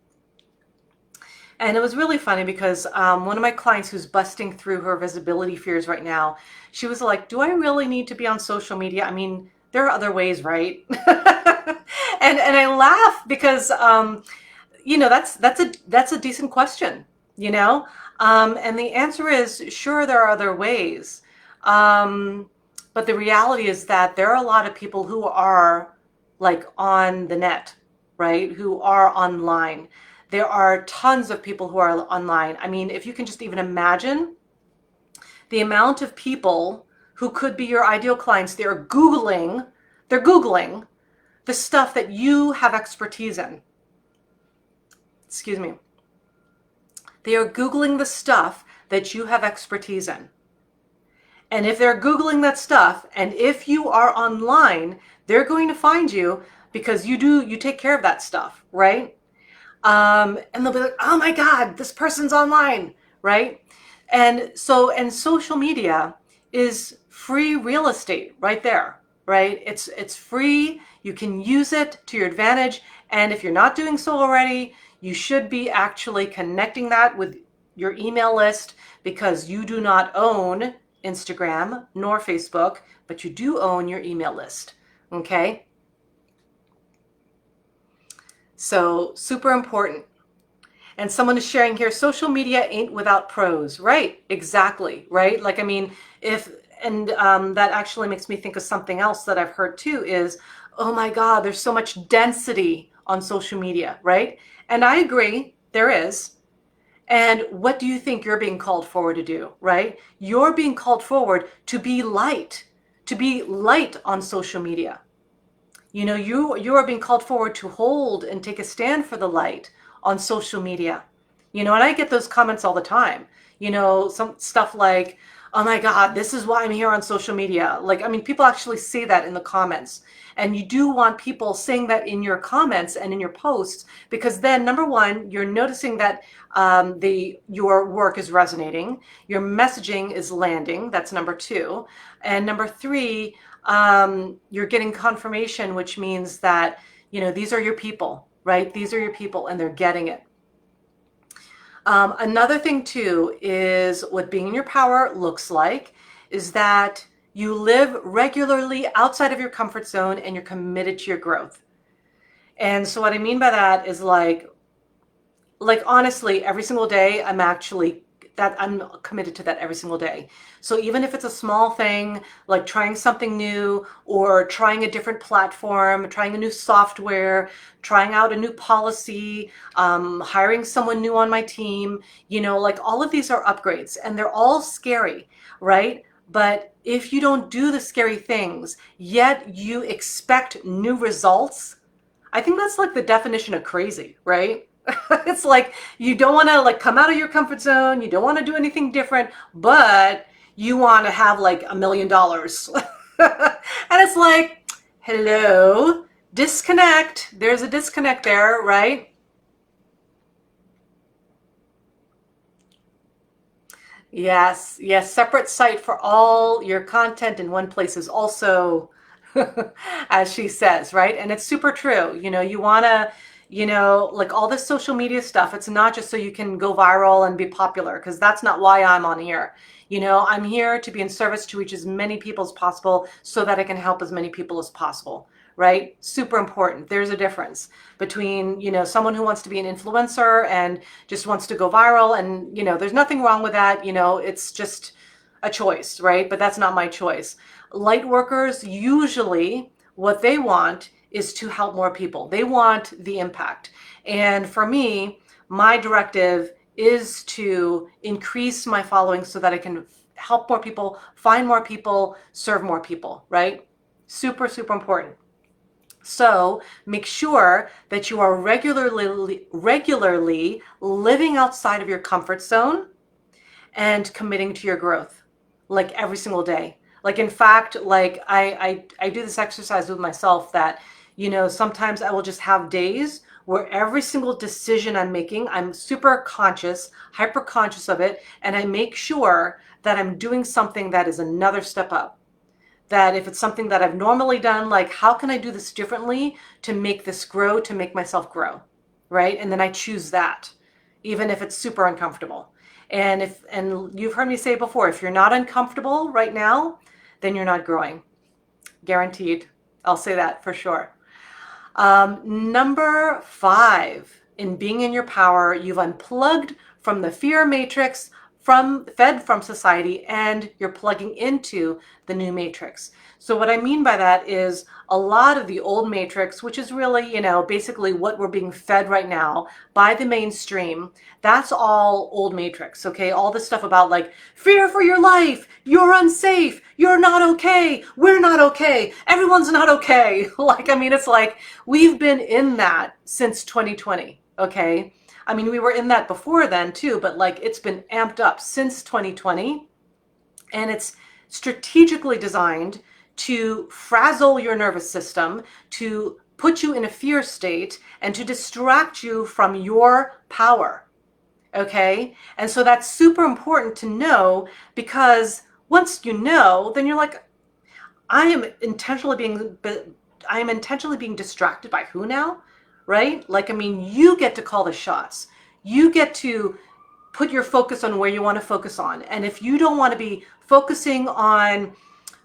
And it was really funny because one of my clients who's busting through her visibility fears right now, she was like, do I really need to be on social media? I mean, there are other ways, right? and I laugh because, that's a decent question, and the answer is, sure, there are other ways. But the reality is that there are a lot of people who are like on the net, right? Who are online. There are tons of people who are online. I mean, if you can just even imagine the amount of people who could be your ideal clients, they're Googling the stuff that you have expertise in. Excuse me. They are Googling the stuff that you have expertise in. And if they're Googling that stuff, and if you are online, they're going to find you because you take care of that stuff, right? And they'll be like, oh my God, this person's online, right? And so, and social media is free real estate right there, right? It's free. You can use it to your advantage. And if you're not doing so already, you should be actually connecting that with your email list, because you do not own Instagram nor Facebook, but you do own your email list. Okay? So super important. And someone is sharing here, social media ain't without pros. Right, exactly, right? Like, I mean, if, and that actually makes me think of something else that I've heard too is, oh my God, there's so much density on social media, right? And I agree, there is. And what do you think you're being called forward to do, right? You're being called forward to be light on social media. You know, you are being called forward to hold and take a stand for the light on social media. You know, and I get those comments all the time. You know, some stuff like, oh my God, this is why I'm here on social media. Like, I mean, people actually say that in the comments. And you do want people saying that in your comments and in your posts, because then, number one, you're noticing that your work is resonating, your messaging is landing. That's number two. And number three, you're getting confirmation, which means that, you know, these are your people, right? These are your people and they're getting it. Another thing too is what being in your power looks like is that you live regularly outside of your comfort zone and you're committed to your growth. And so what I mean by that is like honestly, every single day I'm committed to that every single day. So even if it's a small thing, like trying something new or trying a different platform, trying a new software, trying out a new policy, hiring someone new on my team, you know, like all of these are upgrades and they're all scary, right? But if you don't do the scary things, yet you expect new results, I think that's like the definition of crazy, right? It's like you don't want to like come out of your comfort zone, you don't want to do anything different, but you want to have like $1 million. And it's like, hello, disconnect. There's a disconnect there, right? Yes, yes, separate site for all your content in one place is also, as she says, right? And it's super true. You know, you want to, you know, like all this social media stuff, it's not just so you can go viral and be popular, because that's not why I'm on here. You know, I'm here to be in service to reach as many people as possible so that I can help as many people as possible, right? Super important. There's a difference between, you know, someone who wants to be an influencer and just wants to go viral. And, you know, there's nothing wrong with that. You know, it's just a choice, right? But that's not my choice. Light workers, usually what they want is to help more people. They want the impact. And for me, my directive is to increase my following so that I can help more people, find more people, serve more people, right? Super, super important. So make sure that you are regularly living outside of your comfort zone and committing to your growth, like every single day. Like, in fact, like I do this exercise with myself that, you know, sometimes I will just have days where every single decision I'm making, I'm super conscious, hyper conscious of it. And I make sure that I'm doing something that is another step up. That if it's something that I've normally done, like, how can I do this differently to make this grow, to make myself grow, right? And then I choose that, even if it's super uncomfortable. And you've heard me say before, if you're not uncomfortable right now, then you're not growing. Guaranteed. I'll say that for sure. Number 5, in being in your power, you've unplugged from the fear matrix, fed from society, and you're plugging into the new matrix. So what I mean by that is a lot of the old matrix, which is really, you know, basically what we're being fed right now by the mainstream, that's all old matrix, okay? All this stuff about like fear for your life, you're unsafe, you're not okay, we're not okay, everyone's not okay. Like, I mean, it's like we've been in that since 2020, okay? I mean, we were in that before then too, but like it's been amped up since 2020, and it's strategically designed to frazzle your nervous system, to put you in a fear state, and to distract you from your power. Okay? And so that's super important to know, because once you know, then you're like, I am intentionally being distracted by who now? Right? Like, I mean, you get to call the shots. You get to put your focus on where you want to focus on. And if you don't want to be focusing on,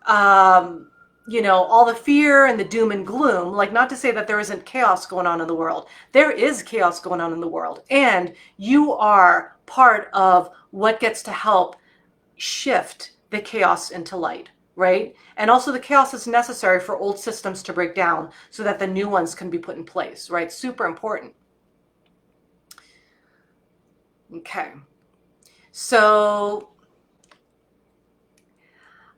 all the fear and the doom and gloom, like, not to say that there isn't chaos going on in the world. There is chaos going on in the world. And you are part of what gets to help shift the chaos into light, right? And also the chaos is necessary for old systems to break down so that the new ones can be put in place, right? Super important. Okay. So,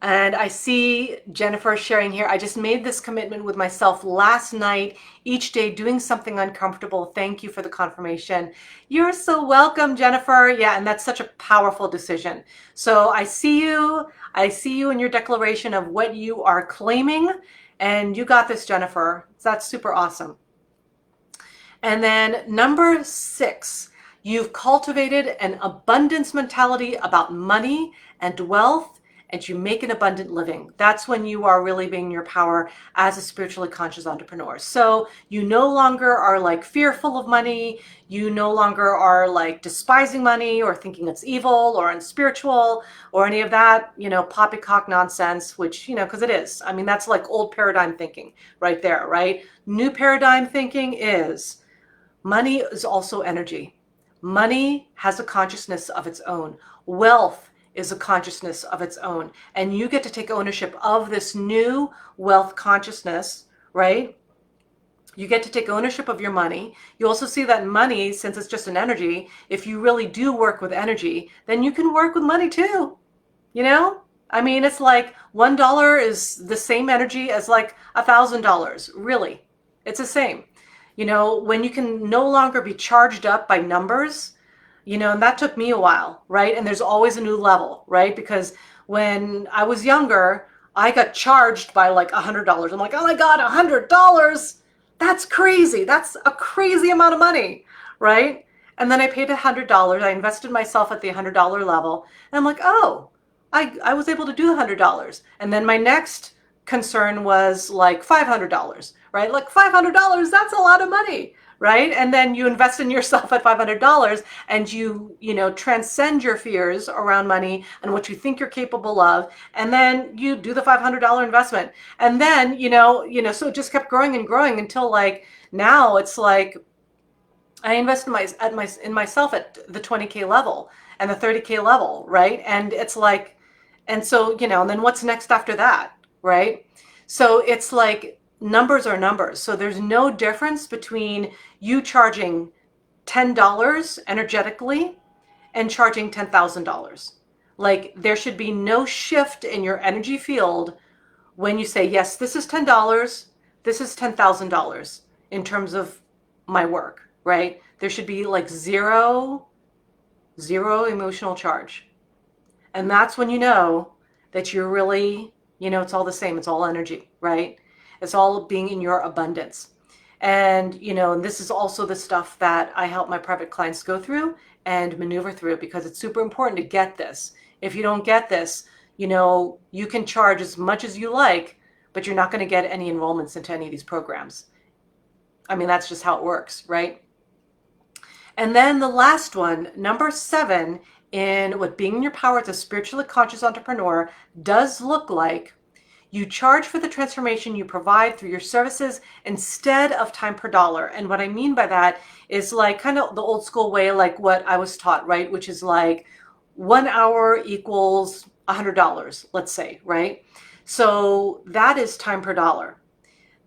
and I see Jennifer sharing here, I just made this commitment with myself last night, each day doing something uncomfortable. Thank you for the confirmation. You're so welcome, Jennifer. Yeah, and that's such a powerful decision. So I see you in your declaration of what you are claiming, and you got this, Jennifer. That's super awesome. And then number 6, you've cultivated an abundance mentality about money and wealth, and you make an abundant living. That's when you are really being your power as a spiritually conscious entrepreneur. So you no longer are like fearful of money. You no longer are like despising money or thinking it's evil or unspiritual or any of that, poppycock nonsense, which, because it is. I mean, that's like old paradigm thinking right there, right? New paradigm thinking is money is also energy. Money has a consciousness of its own. Wealth is a consciousness of its own. And you get to take ownership of this new wealth consciousness, right? You get to take ownership of your money. You also see that money, since it's just an energy, if you really do work with energy, then you can work with money too. I mean, it's like $1 is the same energy as like $1,000. Really, it's the same. When you can no longer be charged up by numbers, and that took me a while, right? And there's always a new level, right? Because when I was younger, I got charged by like $100. I'm like, oh my God, $100. That's crazy. That's a crazy amount of money, right? And then I paid $100. I invested myself at the $100 level. And I'm like, oh, I was able to do $100. And then my next concern was like $500, right? Like $500, that's a lot of money, right? And then you invest in yourself at $500 and you transcend your fears around money and what you think you're capable of. And then you do the $500 investment. And then, so it just kept growing and growing until like now it's like I invest in myself at the 20K level and the 30K level, right? And it's like, and so, and then what's next after that, right? So it's like numbers are numbers. So there's no difference between you charging $10 energetically and charging $10,000. Like there should be no shift in your energy field when you say, yes, this is $10, this is $10,000 in terms of my work, right? There should be like zero emotional charge. And that's when you know that you're really, it's all the same. It's all energy, right? It's all being in your abundance. And, and this is also the stuff that I help my private clients go through and maneuver through, because it's super important to get this. If you don't get this, you can charge as much as you like, but you're not going to get any enrollments into any of these programs. I mean, that's just how it works, right? And then the last one, number 7, in what being in your power as a spiritually conscious entrepreneur does look like, you charge for the transformation you provide through your services instead of time per dollar. And what I mean by that is like kind of the old school way, like what I was taught, right? Which is like 1 hour equals $100, let's say, right? So that is time per dollar.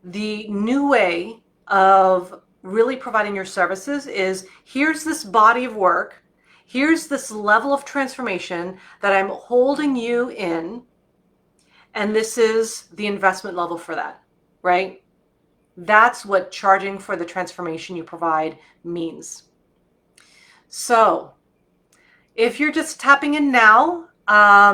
The new way of really providing your services is, here's this body of work, here's this level of transformation that I'm holding you in, and this is the investment level for that, right? That's what charging for the transformation you provide means. So if you're just tapping in now,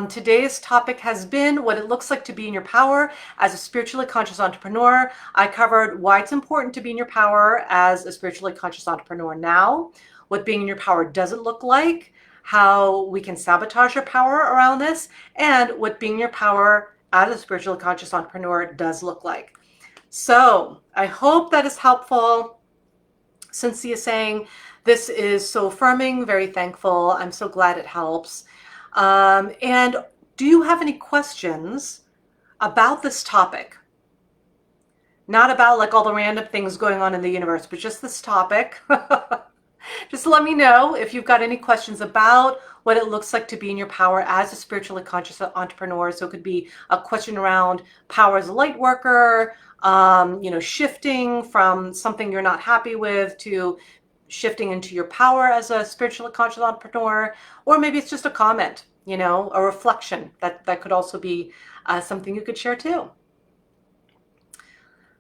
Today's topic has been what it looks like to be in your power as a spiritually conscious entrepreneur. I covered why it's important to be in your power as a spiritually conscious entrepreneur now, what being in your power doesn't look like, how we can sabotage your power around this, and what being in your power as a spiritually conscious entrepreneur does look like. So I hope that is helpful. Cynthia saying, this is so affirming, very thankful. I'm so glad it helps. And do you have any questions about this topic? Not about like all the random things going on in the universe, but just this topic. Just let me know if you've got any questions about what it looks like to be in your power as a spiritually conscious entrepreneur. So it could be a question around power as a light worker, shifting from something you're not happy with to shifting into your power as a spiritually conscious entrepreneur, or maybe it's just a comment, a reflection that could also be something you could share too.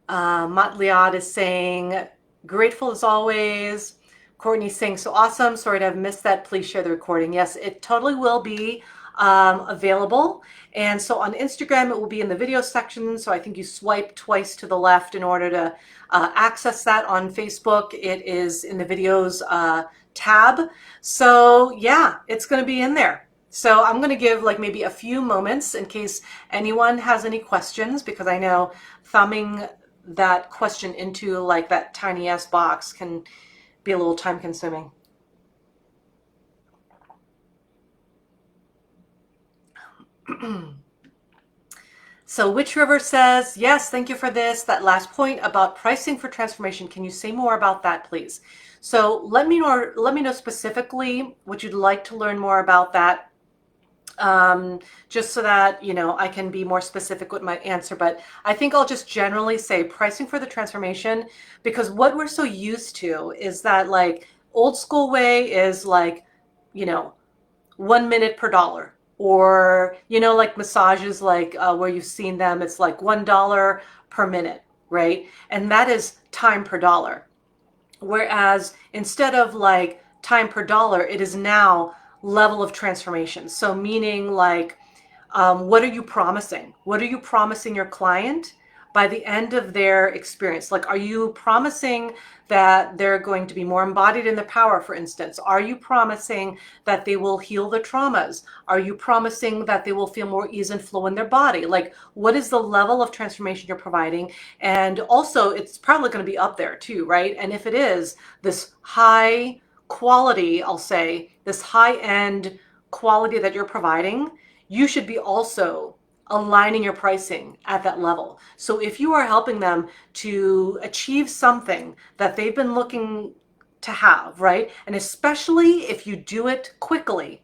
Matliad is saying, grateful as always. Courtney's saying, so awesome. Sorry to have missed that. Please share the recording. Yes, it totally will be available. And so on Instagram, it will be in the video section. So I think you swipe twice to the left in order to access that. On Facebook, it is in the videos tab. So yeah, it's going to be in there. So I'm going to give like maybe a few moments in case anyone has any questions, because I know thumbing that question into like that tiny ass box can be a little time consuming. So Witch River says, yes, thank you for this. That last point about pricing for transformation. Can you say more about that, please? So let me know specifically what you'd like to learn more about that. Just so that, I can be more specific with my answer. But I think I'll just generally say pricing for the transformation, because what we're so used to is that like old school way is like, 1 minute per dollar, or, like massages, like where you've seen them, it's like $1 per minute, right? And that is time per dollar. Whereas instead of like time per dollar, it is now level of transformation. So meaning like, what are you promising? What are you promising your client by the end of their experience? Like, are you promising that they're going to be more embodied in their power, for instance? Are you promising that they will heal their traumas? Are you promising that they will feel more ease and flow in their body? Like, what is the level of transformation you're providing? And also, it's probably going to be up there too, right? And if it is this high quality, I'll say, this high-end quality that you're providing, you should be also aligning your pricing at that level. So if you are helping them to achieve something that they've been looking to have, right? And especially if you do it quickly,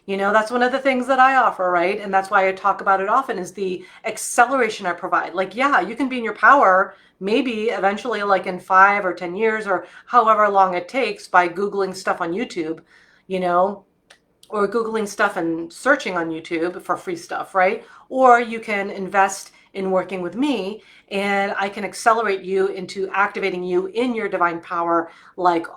that's one of the things that I offer, right? And that's why I talk about it often, is the acceleration I provide. Like, yeah, you can be in your power maybe eventually like in 5 or 10 years or however long it takes by Googling stuff on YouTube, or Googling stuff and searching on YouTube for free stuff, right? Or you can invest in working with me, and I can accelerate you into activating you in your divine power, like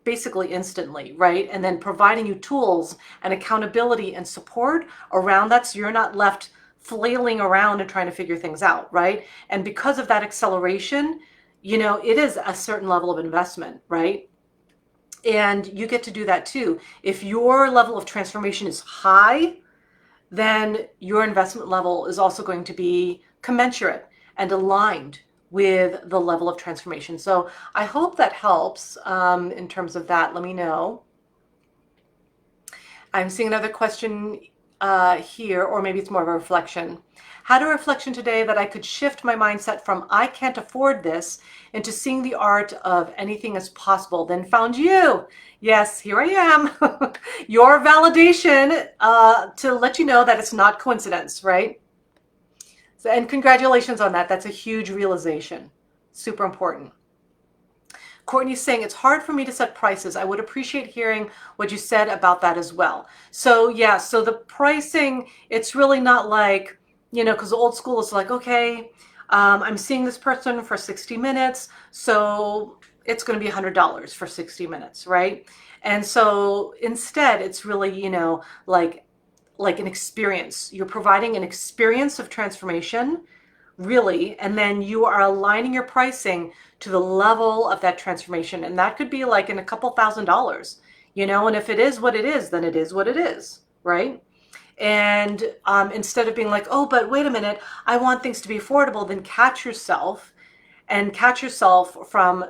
basically instantly, right? And then providing you tools and accountability and support around that, so you're not left flailing around and trying to figure things out, right? And because of that acceleration, it is a certain level of investment, right? And you get to do that too. If your level of transformation is high, then your investment level is also going to be commensurate and aligned with the level of transformation. So I hope that helps in terms of that. Let me know. I'm seeing another question here, or maybe it's more of a reflection. Had a reflection today that I could shift my mindset from I can't afford this into seeing the art of anything as possible, then found you. Yes, here I am. Your validation to let you know that it's not coincidence, right? So, and congratulations on that. That's a huge realization. Super important. Courtney's saying, it's hard for me to set prices. I would appreciate hearing what you said about that as well. So yeah, so the pricing, it's really not like, because old school is like, okay, I'm seeing this person for 60 minutes, so it's going to be $100 for 60 minutes, right? And so instead, it's really, like like an experience. You're providing an experience of transformation, really, and then you are aligning your pricing to the level of that transformation. And that could be like in a couple $1,000s, and if it is what it is, then it is what it is, right? And instead of being like, oh, but wait a minute, I want things to be affordable, then catch yourself from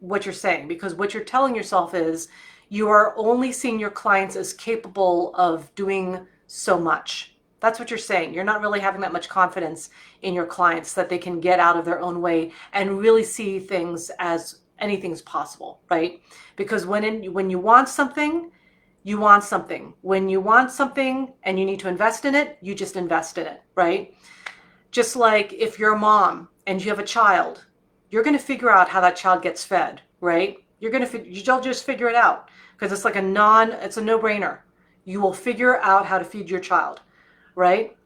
what you're saying, because what you're telling yourself is you are only seeing your clients as capable of doing so much. That's what you're saying. You're not really having that much confidence in your clients that they can get out of their own way and really see things as anything's possible, right? Because when you want something, you want something. When you want something and you need to invest in it, you just invest in it, right? Just like if you're a mom and you have a child, you're going to figure out how that child gets fed, right? You'll just figure it out because it's it's a no-brainer. You will figure out how to feed your child, right?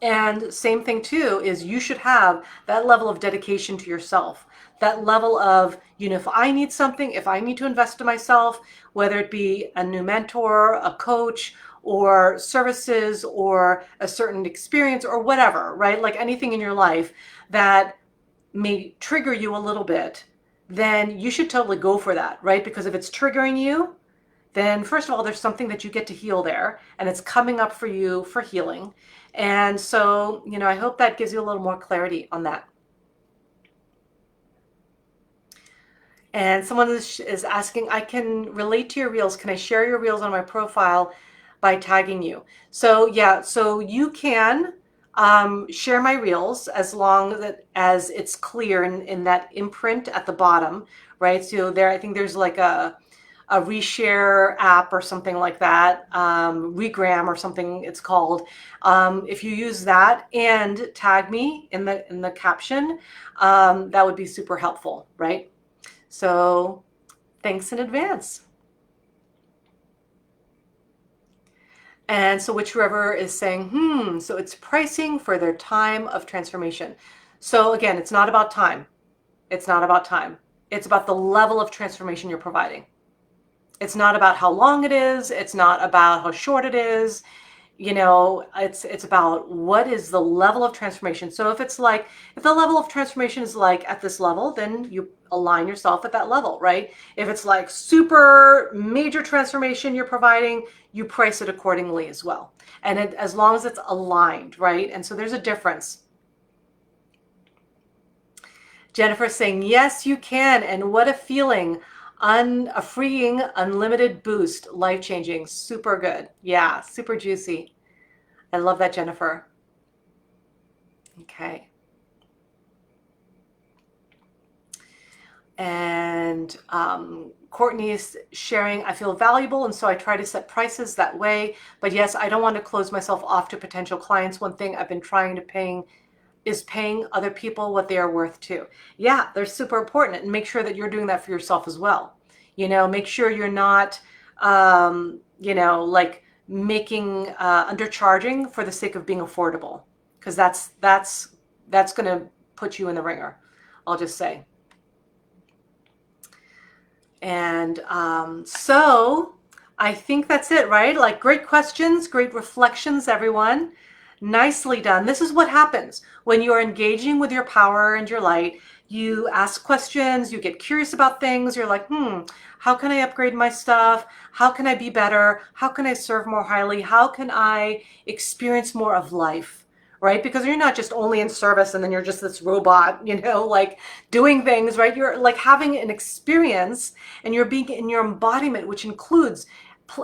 And same thing too is you should have that level of dedication to yourself, that level of, if I need something, if I need to invest in myself, whether it be a new mentor, a coach, or services, or a certain experience, or whatever, right? Like anything in your life that may trigger you a little bit, then you should totally go for that, right? Because if it's triggering you, then first of all, there's something that you get to heal there, and it's coming up for you for healing. And so, I hope that gives you a little more clarity on that. And someone is asking, I can relate to your reels. Can I share your reels on my profile by tagging you? So yeah, so you can share my reels as long as it's clear in that imprint at the bottom, right? So I think there's like a reshare app or something like that, Regram or something it's called. If you use that and tag me in the caption, that would be super helpful, right? So thanks in advance. And so whichever is saying, so it's pricing for their time of transformation. So again, it's not about time. It's not about time. It's about the level of transformation you're providing. It's not about how long it is. It's not about how short it is. It's about what is the level of transformation. So if the level of transformation is like at this level, then you align yourself at that level, right? If it's like super major transformation you're providing, you price it accordingly as well. And as long as it's aligned, right? And so there's a difference. Jennifer saying, yes, you can. And what a feeling. A freeing, unlimited boost, life-changing, super good. Yeah, super juicy. I love that, Jennifer. Okay. And Courtney's sharing, I feel valuable, and so I try to set prices that way. But yes, I don't want to close myself off to potential clients. One thing I've been trying to paying other people what they are worth too. Yeah, they're super important, and make sure that you're doing that for yourself as well. Make sure you're not, like making undercharging for the sake of being affordable, because that's going to put you in the ringer. I'll just say. And so I think that's it, right? Like great questions, great reflections, everyone. Nicely done. This is what happens when you are engaging with your power and your light. You ask questions, you get curious about things. You're like, how can I upgrade my stuff? How can I be better? How can I serve more highly? How can I experience more of life? Right? Because you're not just only in service and then you're just this robot, like doing things, right? You're like having an experience and you're being in your embodiment, which includes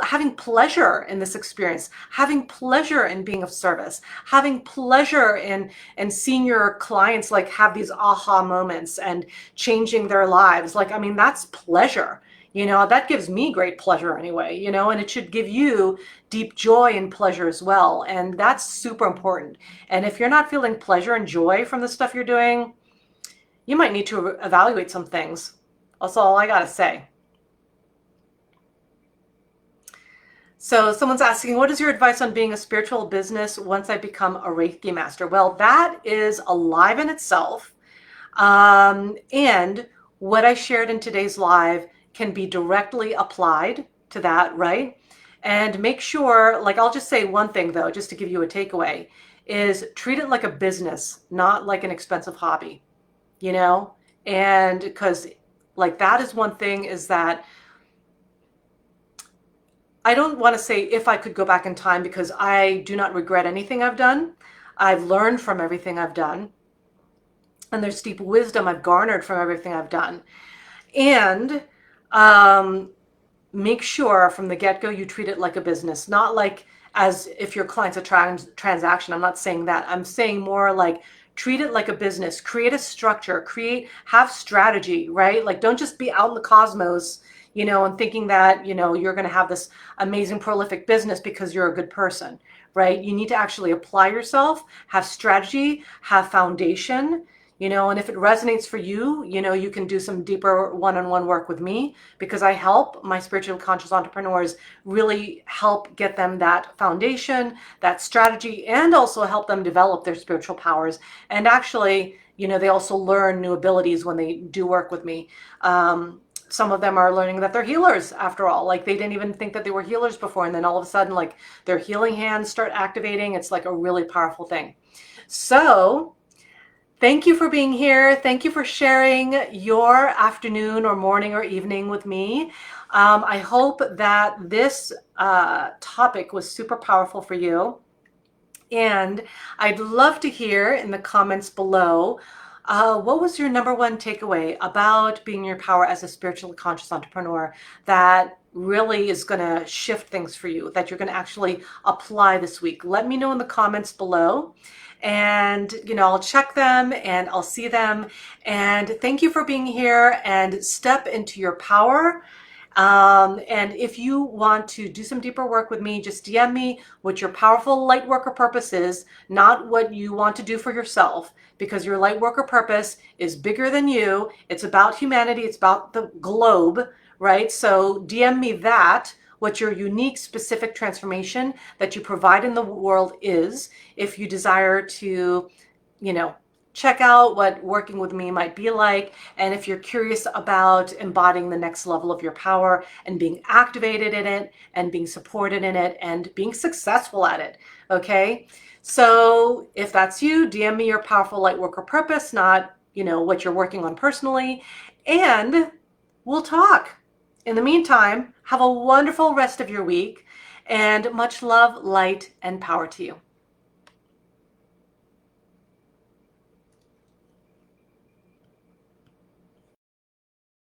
having pleasure in this experience, having pleasure in being of service, having pleasure in seeing your clients like have these aha moments and changing their lives. Like, I mean, that's pleasure. That gives me great pleasure anyway, and it should give you deep joy and pleasure as well. And that's super important. And if you're not feeling pleasure and joy from the stuff you're doing, you might need to evaluate some things. That's all I got to say. So someone's asking, what is your advice on being a spiritual business once I become a Reiki master? Well, that is alive in itself. And what I shared in today's live can be directly applied to that, right? And make sure, like, I'll just say one thing though, just to give you a takeaway, is treat it like a business, not like an expensive hobby, you know? And because like that is one thing, is that I don't want to say if I could go back in time, because I do not regret anything I've done. I've learned from everything I've done. And there's deep wisdom I've garnered from everything I've done. And make sure from the get-go you treat it like a business, not like as if your client's a transaction. I'm not saying that. I'm saying more like treat it like a business. Create a structure, have strategy, right? Like don't just be out in the cosmos, and thinking that, you're going to have this amazing prolific business because you're a good person, right? You need to actually apply yourself, have strategy, have foundation, and if it resonates for you, you can do some deeper one-on-one work with me, because I help my spiritually conscious entrepreneurs really help get them that foundation, that strategy, and also help them develop their spiritual powers. And actually, they also learn new abilities when they do work with me. Some of them are learning that they're healers after all. Like they didn't even think that they were healers before. And then all of a sudden, like their healing hands start activating. It's like a really powerful thing. So thank you for being here. Thank you for sharing your afternoon or morning or evening with me. I hope that this topic was super powerful for you. And I'd love to hear in the comments below, what was your number one takeaway about being your power as a spiritually conscious entrepreneur that really is going to shift things for you, that you're going to actually apply this week? Let me know in the comments below. And, I'll check them and I'll see them. And thank you for being here, and step into your power. And if you want to do some deeper work with me, just DM me what your powerful light worker purpose is, not what you want to do for yourself, because your light worker purpose is bigger than you. It's about humanity. It's about the globe, right? So DM me that, what your unique, specific transformation that you provide in the world is, if you desire to, check out what working with me might be like. And if you're curious about embodying the next level of your power and being activated in it and being supported in it and being successful at it. Okay. So if that's you, DM me your powerful light worker purpose, not, what you're working on personally, and we'll talk. In the meantime, have a wonderful rest of your week, and much love, light, and power to you.